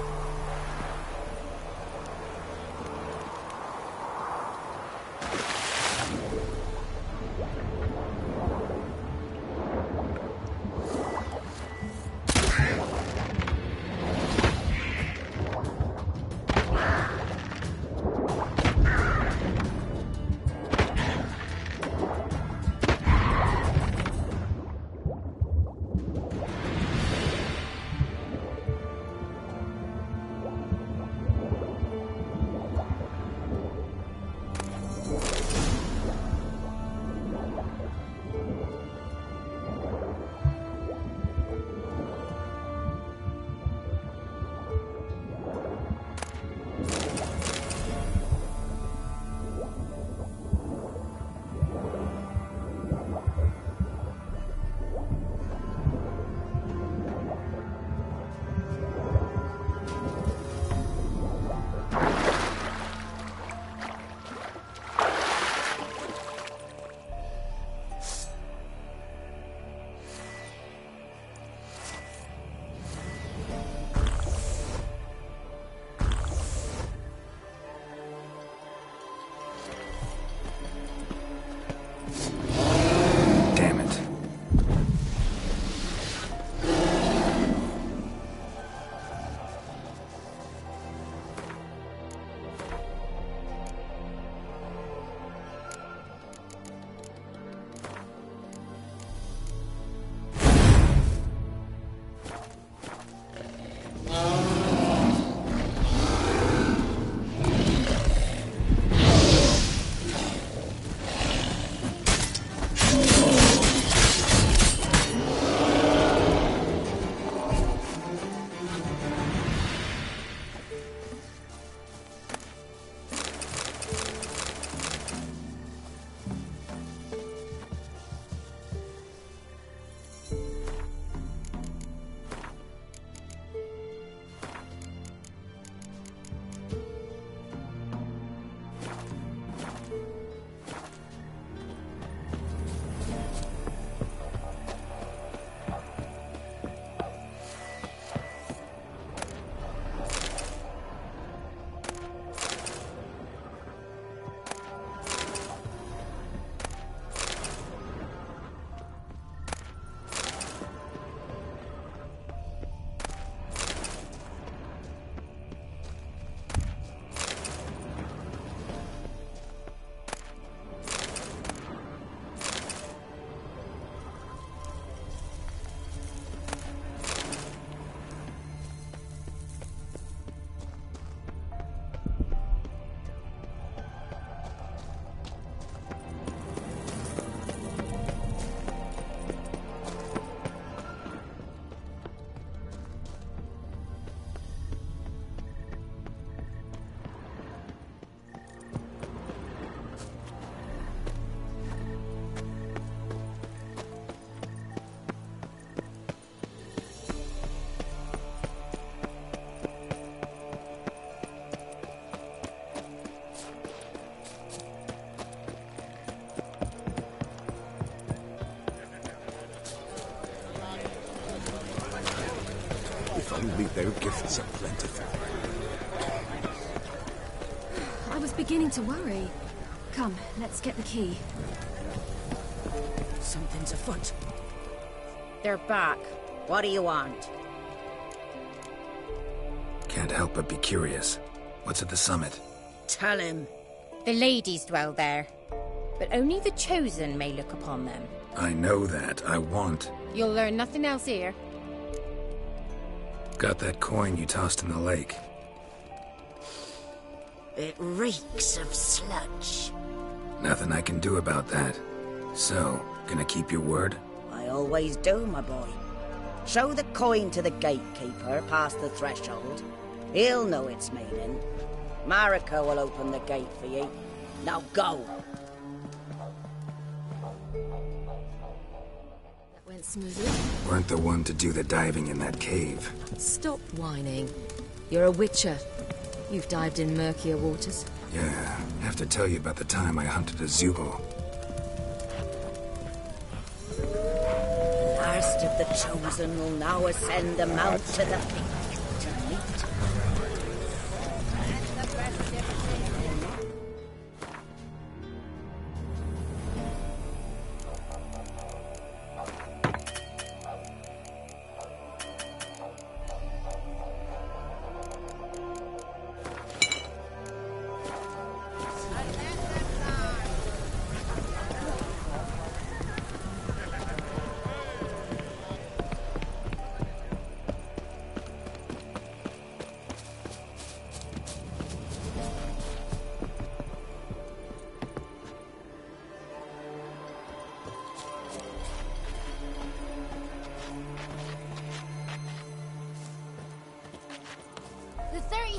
Only their gifts are plentiful. I was beginning to worry. Come, let's get the key. Something's afoot. They're back. What do you want? Can't help but be curious. What's at the summit? Tell him. The ladies dwell there, but only the chosen may look upon them. I know that. I want. You'll learn nothing else here. Got that coin you tossed in the lake. It reeks of sludge. Nothing I can do about that. So, gonna keep your word? I always do, my boy. Show the coin to the gatekeeper past the threshold. He'll know it's maiden. Marika will open the gate for you. Now go! That went smoothly. Weren't the one to do the diving in that cave. Stop whining. You're a witcher. You've dived in murkier waters. Yeah, have to tell you about the time I hunted a Zubal. Last of the chosen will now ascend the mount to the peak to meet.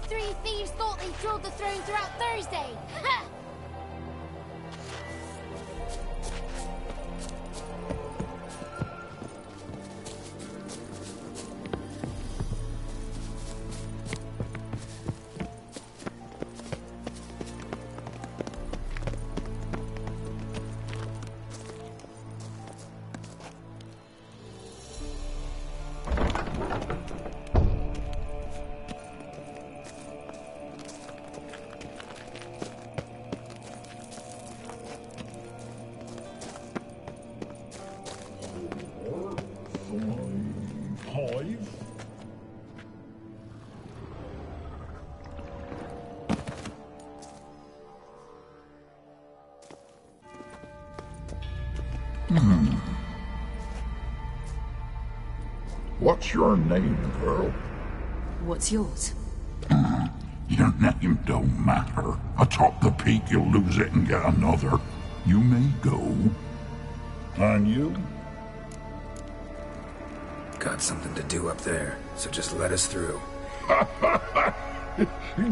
three thieves thought they drilled the throne throughout Thursday. Ha! What's your name, girl? What's yours? Your name don't matter. Atop the peak, you'll lose it and get another. You may go. And you? Got something to do up there, so just let us through.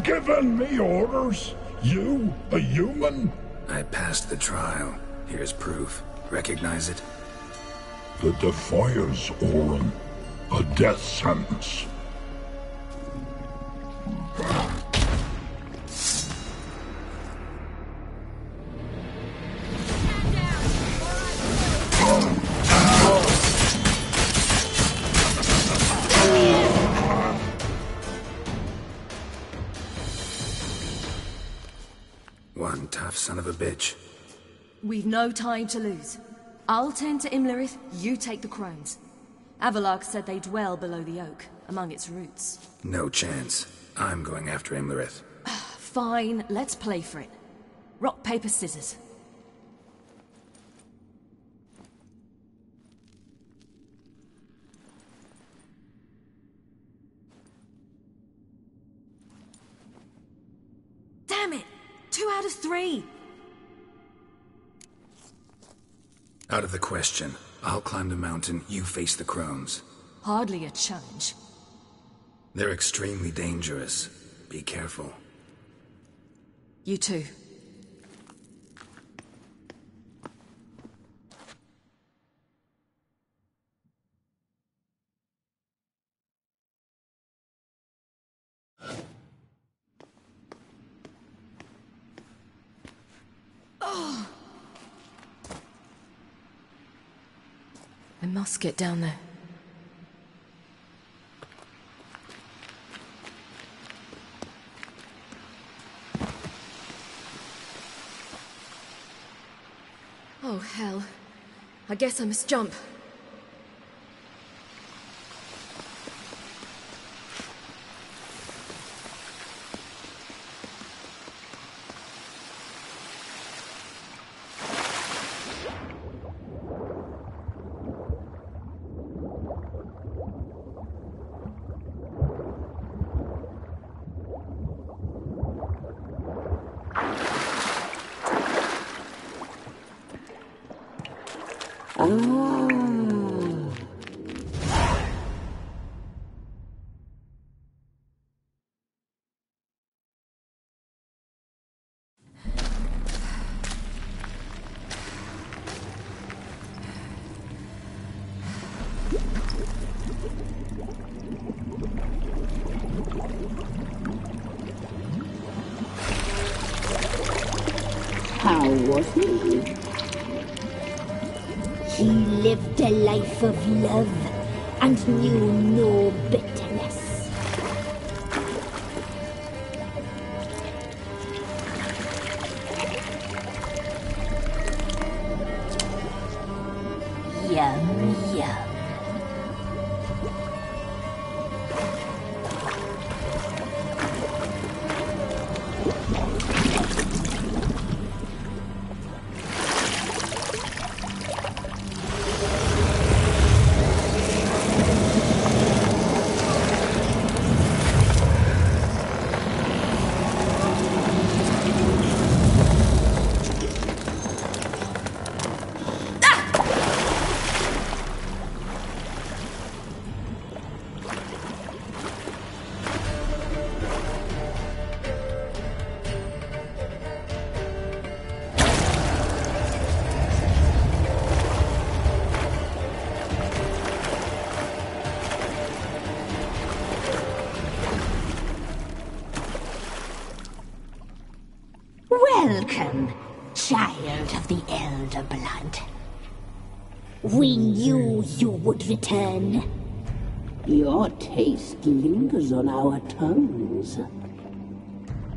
Giving me orders? You, a human? I passed the trial. Here's proof. Recognize it? The Defiers, Orin. A death sentence. One tough son of a bitch. We've no time to lose. I'll tend to Imlerith, you take the crones. Avallac'h said they dwell below the oak, among its roots. No chance. I'm going after Imlerith. Fine, let's play for it. Rock, paper, scissors. Damn it! 2 out of 3! Out of the question. I'll climb the mountain, you face the crones. Hardly a challenge. They're extremely dangerous. Be careful. You too. Oh! I must get down there. Oh, hell. I guess I must jump. How was he? He lived a life of love and knew no bitterness. Yum, yum. child of the elder blood. We knew you would return. Your taste lingers on our tongues.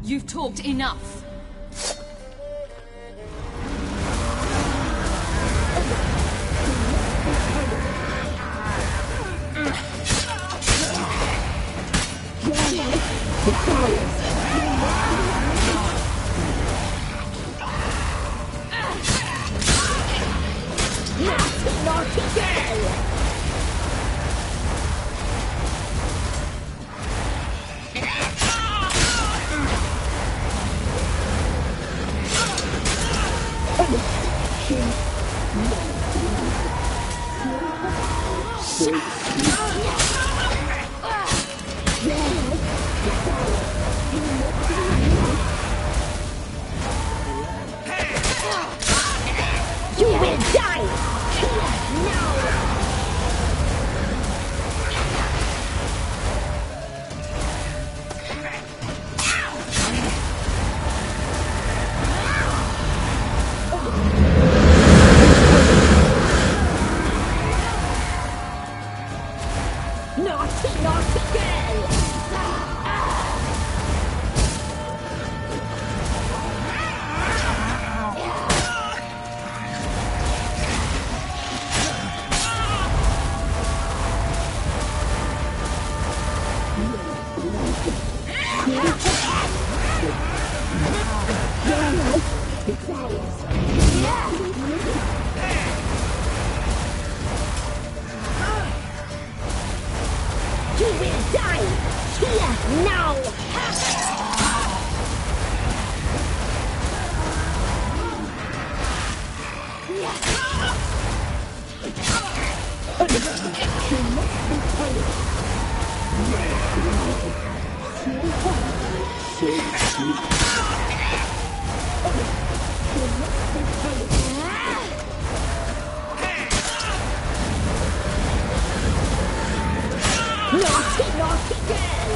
You've talked enough. Naughty girl! You will die! Now! Naughty, naughty girl! You will die here now! Naughty, naughty girl!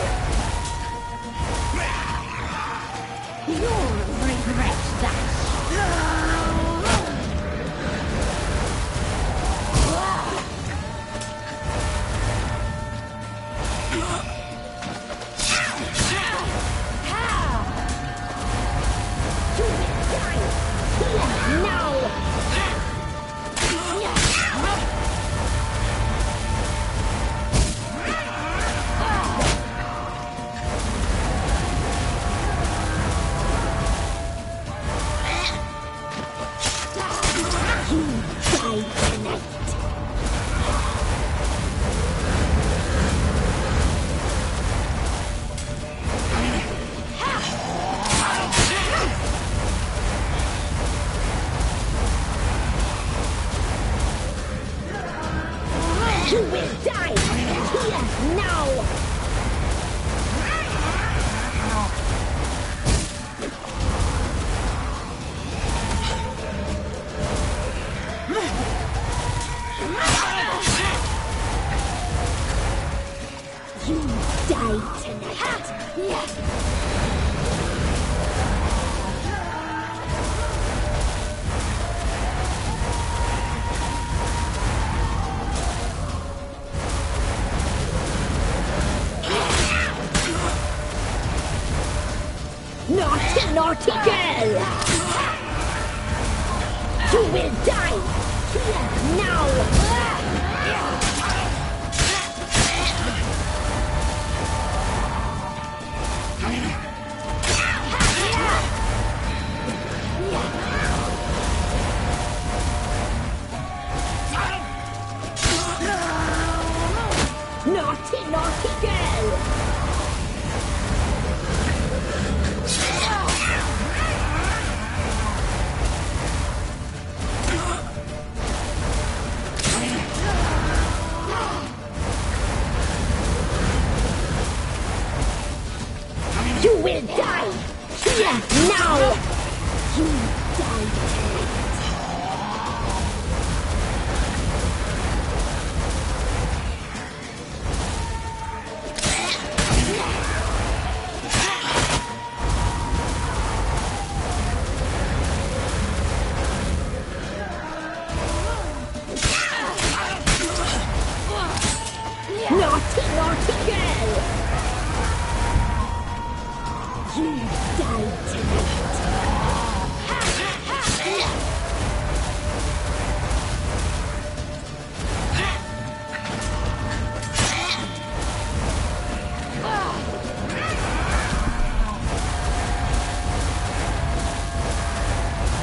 You'll regret that. You will die here now! You will die here now! You die tonight! Naughty, naughty girl! You will die here now! Naughty, naughty girl! You will die here now! You die tonight!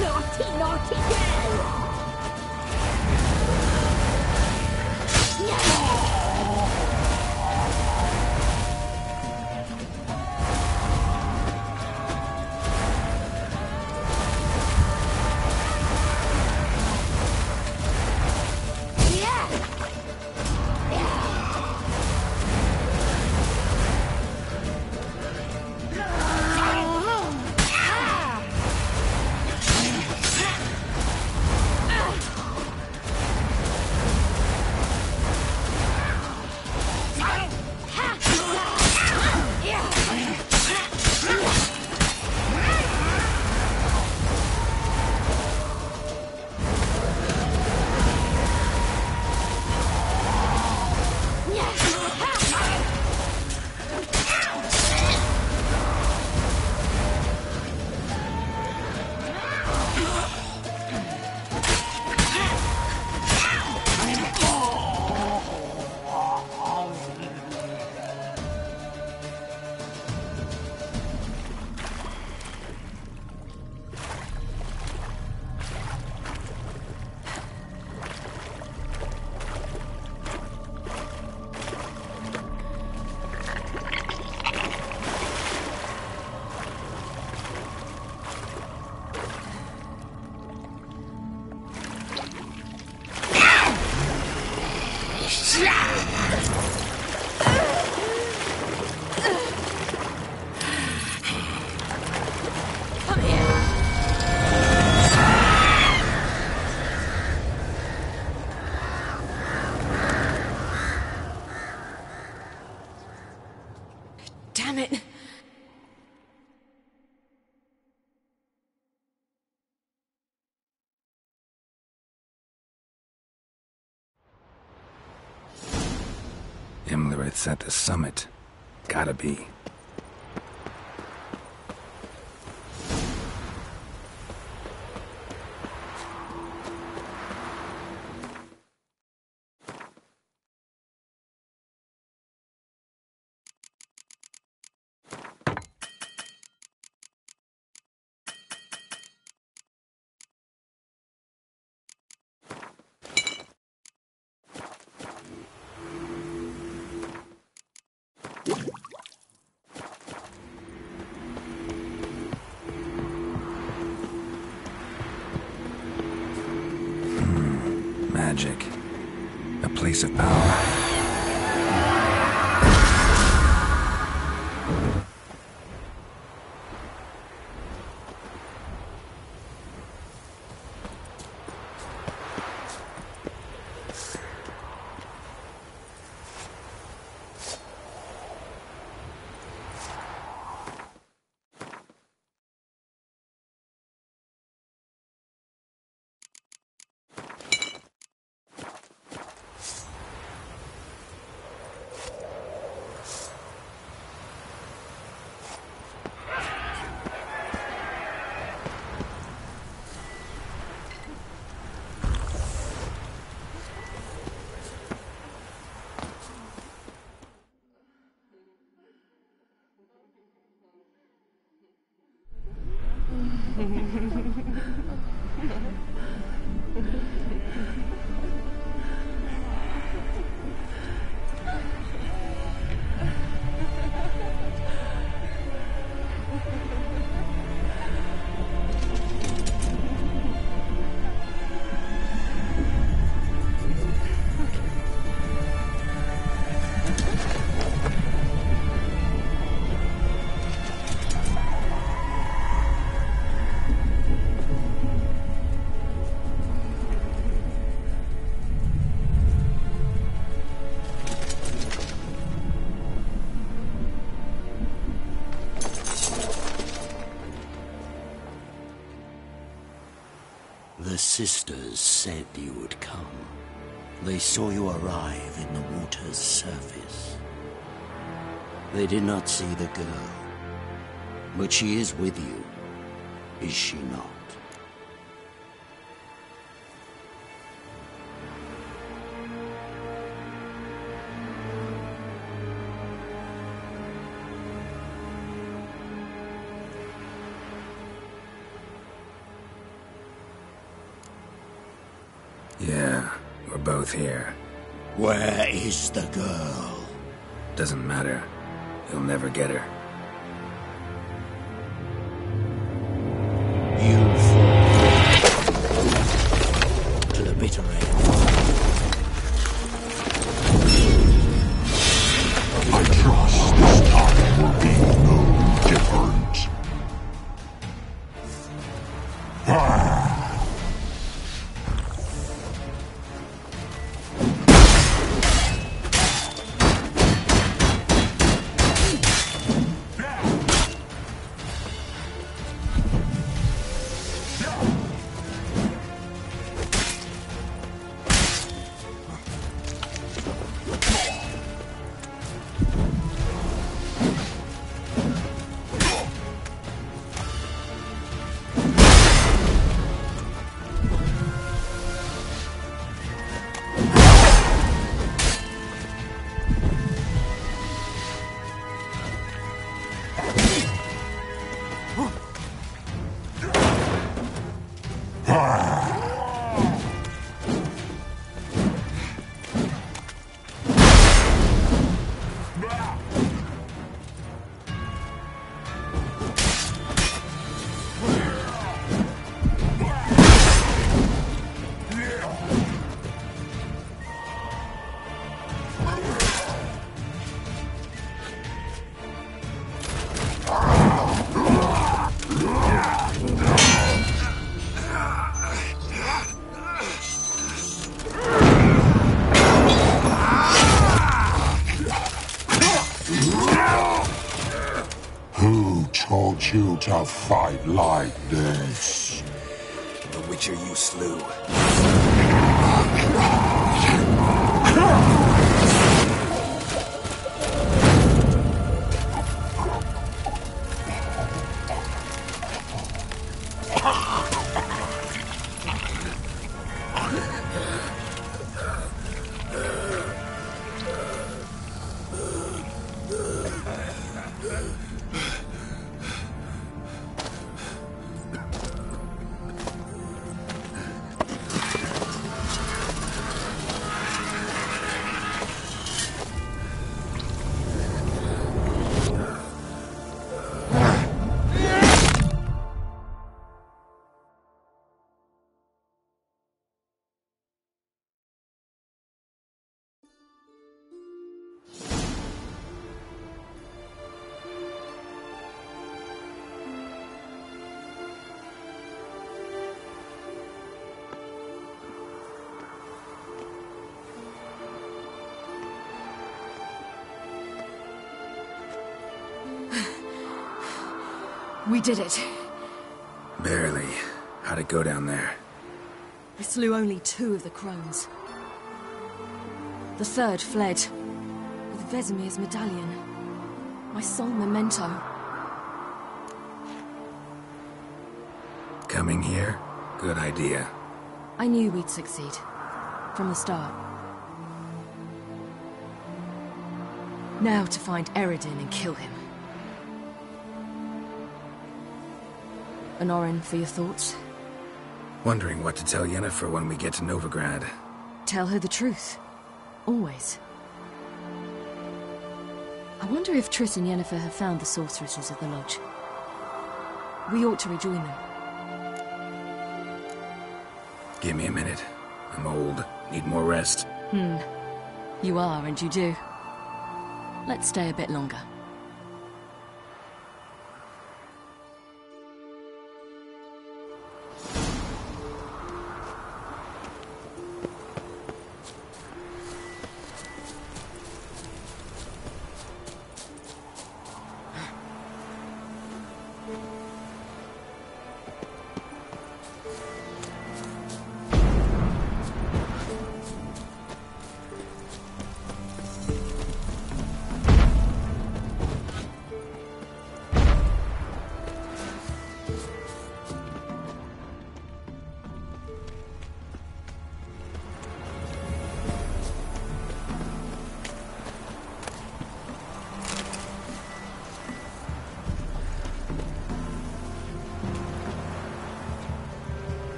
Naughty, naughty girl! Damn it! Imlerith's at the summit. Gotta be. Magic. A place of power. The sisters said you would come. They saw you arrive in the water's surface. They did not see the girl. But she is with you, is she not? Yeah, we're both here. Where is the girl? Doesn't matter. You'll never get her. You fall to the bitter end. I trust this time will be no different. Who taught you to fight like this? The Witcher you slew. We did it. Barely. How'd it go down there? We slew only 2 of the crones. The 3rd fled with Vesemir's medallion, my sole memento. Coming here? Good idea. I knew we'd succeed. From the start. Now to find Eredin and kill him. Honorin, for your thoughts? Wondering what to tell Yennefer when we get to Novigrad. Tell her the truth. Always. I wonder if Triss and Yennefer have found the sorceresses of the Lodge. We ought to rejoin them. Give me a minute. I'm old. Need more rest. You are, and you do. Let's stay a bit longer.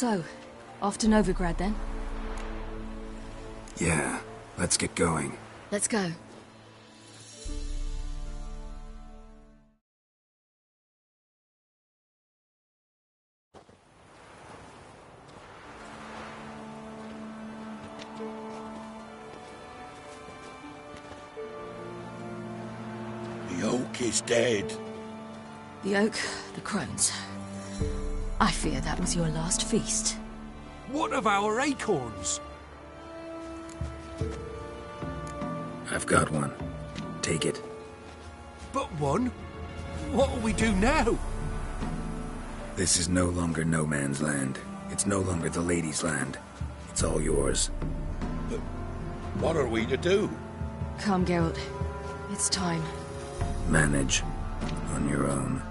So, off to Novigrad then? Yeah, let's get going. Let's go. The oak is dead. The oak, the crones. I fear that was your last feast. What of our acorns? I've got one. Take it. But one? What'll we do now? This is no longer no man's land. It's no longer the lady's land. It's all yours. But what are we to do? Come, Geralt. It's time. Manage. On your own.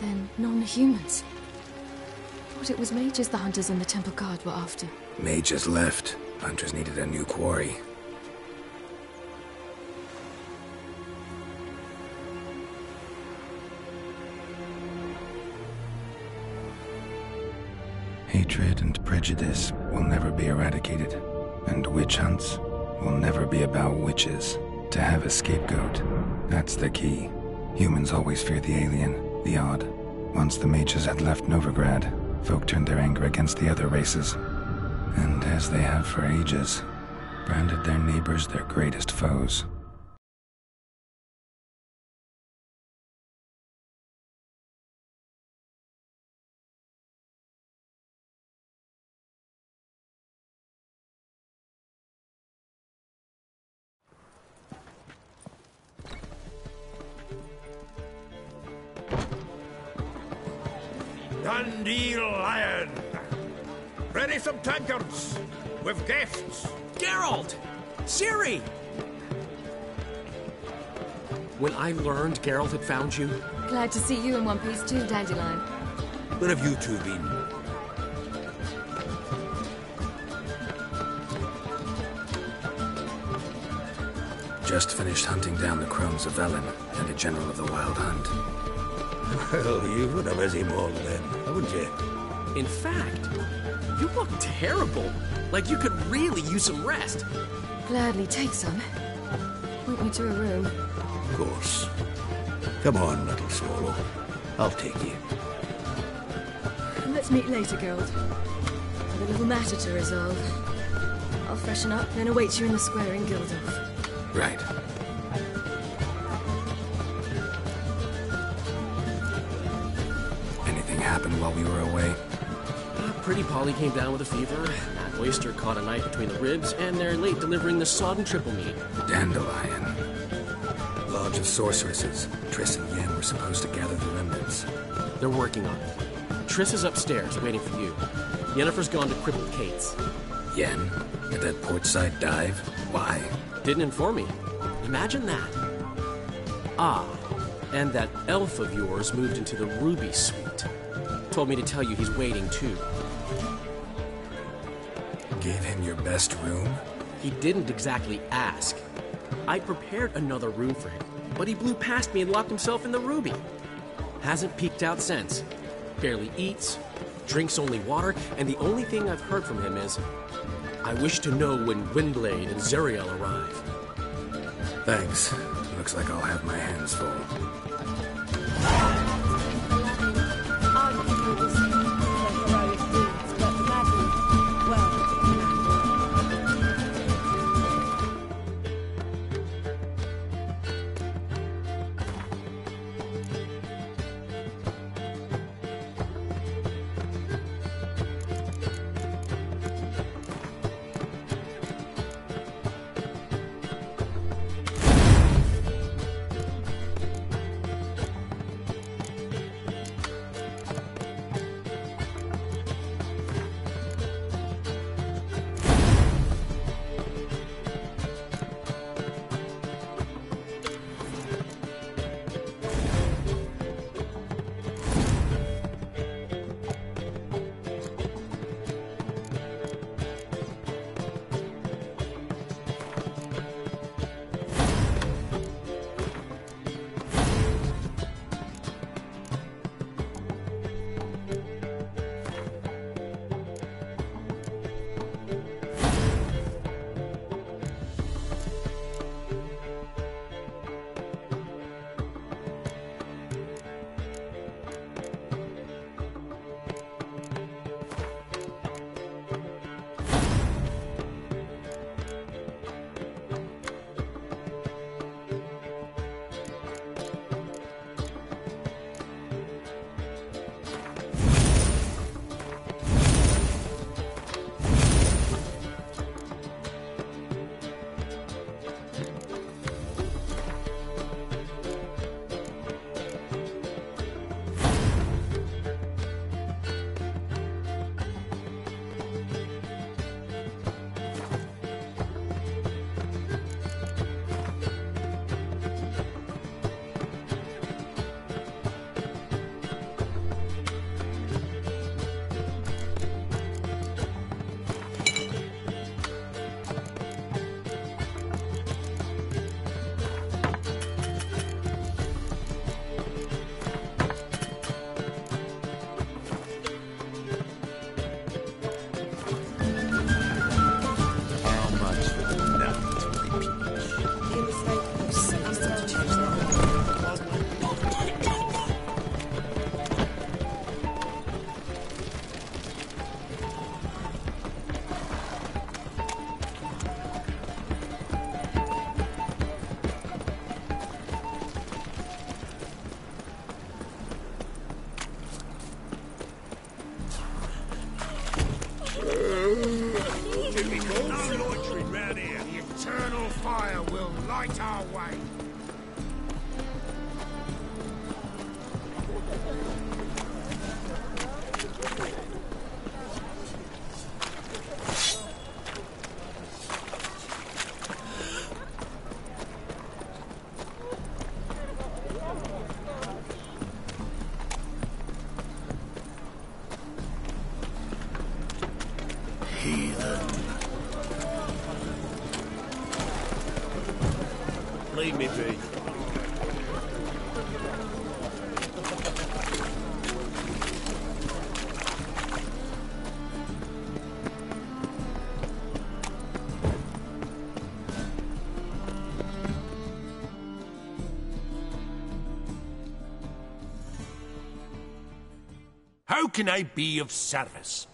Then non-humans. Thought it was mages the hunters and the temple guard were after. Mages left. Hunters needed a new quarry. Hatred and prejudice will never be eradicated, and witch hunts will never be about witches. To have a scapegoat, that's the key. Humans always fear the alien, the odd. Once the mages had left Novigrad, folk turned their anger against the other races, and as they have for ages, branded their neighbors their greatest foes. Dandelion! Ready some tankards! With guests! Geralt! Ciri! When I learned Geralt had found you... Glad to see you in one piece too, Dandelion. Where have you two been? Just finished hunting down the crones of Velen and a general of the Wild Hunt. Well, you've had a busy morning then, haven't you? In fact, you look terrible. Like you could really use some rest. Gladly take some. Point me to a room. Of course. Come on, little swallow. I'll take you. Let's meet later, Geralt. I've a little matter to resolve. I'll freshen up, then await you in the square in Gildorf. Right. Anything happened while we were away? Pretty Polly came down with a fever. That oyster caught a knife between the ribs, and they're late delivering the sodden triple meat. Dandelion. Lodge of Sorceresses. Triss and Yen were supposed to gather the remnants. They're working on it. Triss is upstairs, waiting for you. Yennefer's gone to crippled Kate's. Yen? At that portside dive? Why? Didn't inform me. Imagine that. Ah, and that elf of yours moved into the Ruby Suite. Told me to tell you he's waiting too. Gave him your best room? He didn't exactly ask. I prepared another room for him. but he blew past me and locked himself in the Ruby. Hasn't peeked out since. Barely eats, drinks only water, and the only thing I've heard from him is, I wish to know when Windblade and Zuriel arrive. Thanks. Looks like I'll have my hands full. Leave me be. How can I be of service?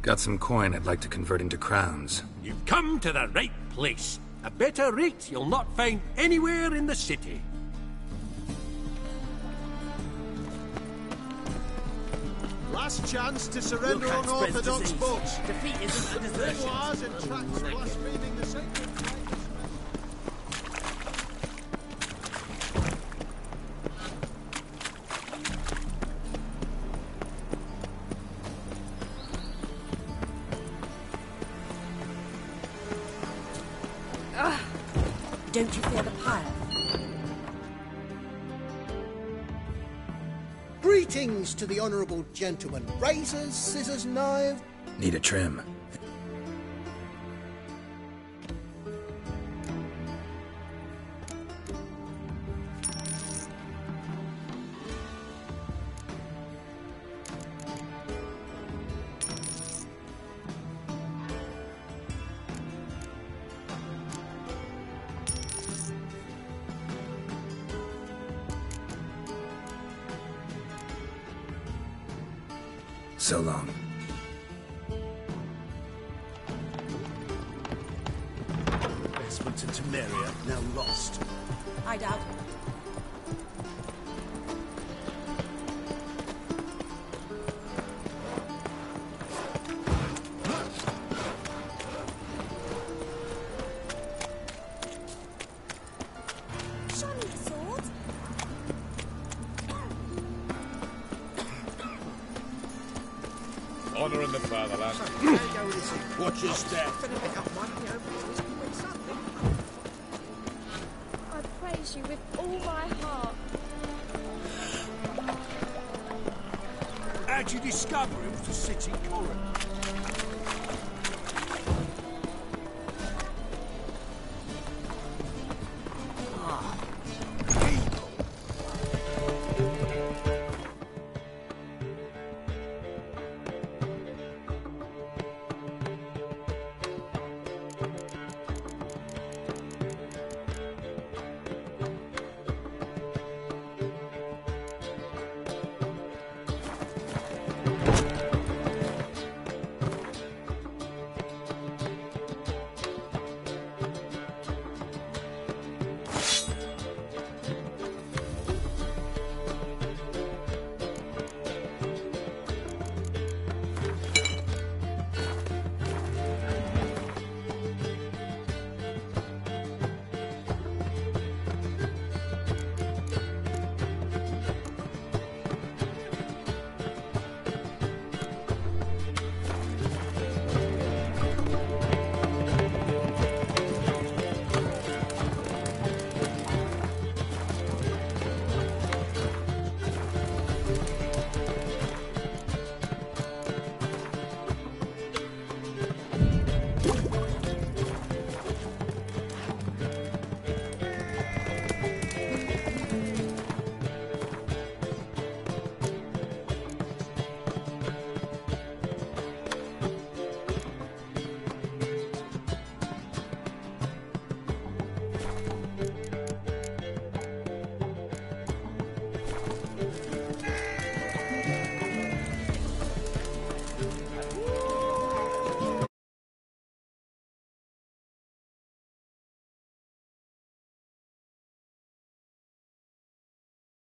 Got some coin I'd like to convert into crowns. You've come to the right place. A better rate you'll not find anywhere in the city. Last chance to surrender unorthodox boats. Defeat isn't a desertion. Grimoires and tracts blaspheming the sacred flames. Don't you fear the pyre? Greetings to the honourable gentleman. Razors, scissors, knives. Need a trim. So long. Investment to Temeria, now lost. I doubt. Show me the sword. Honor in the fatherland. Watch your step. I praise you with all my heart. How'd you discover it was the city Corin?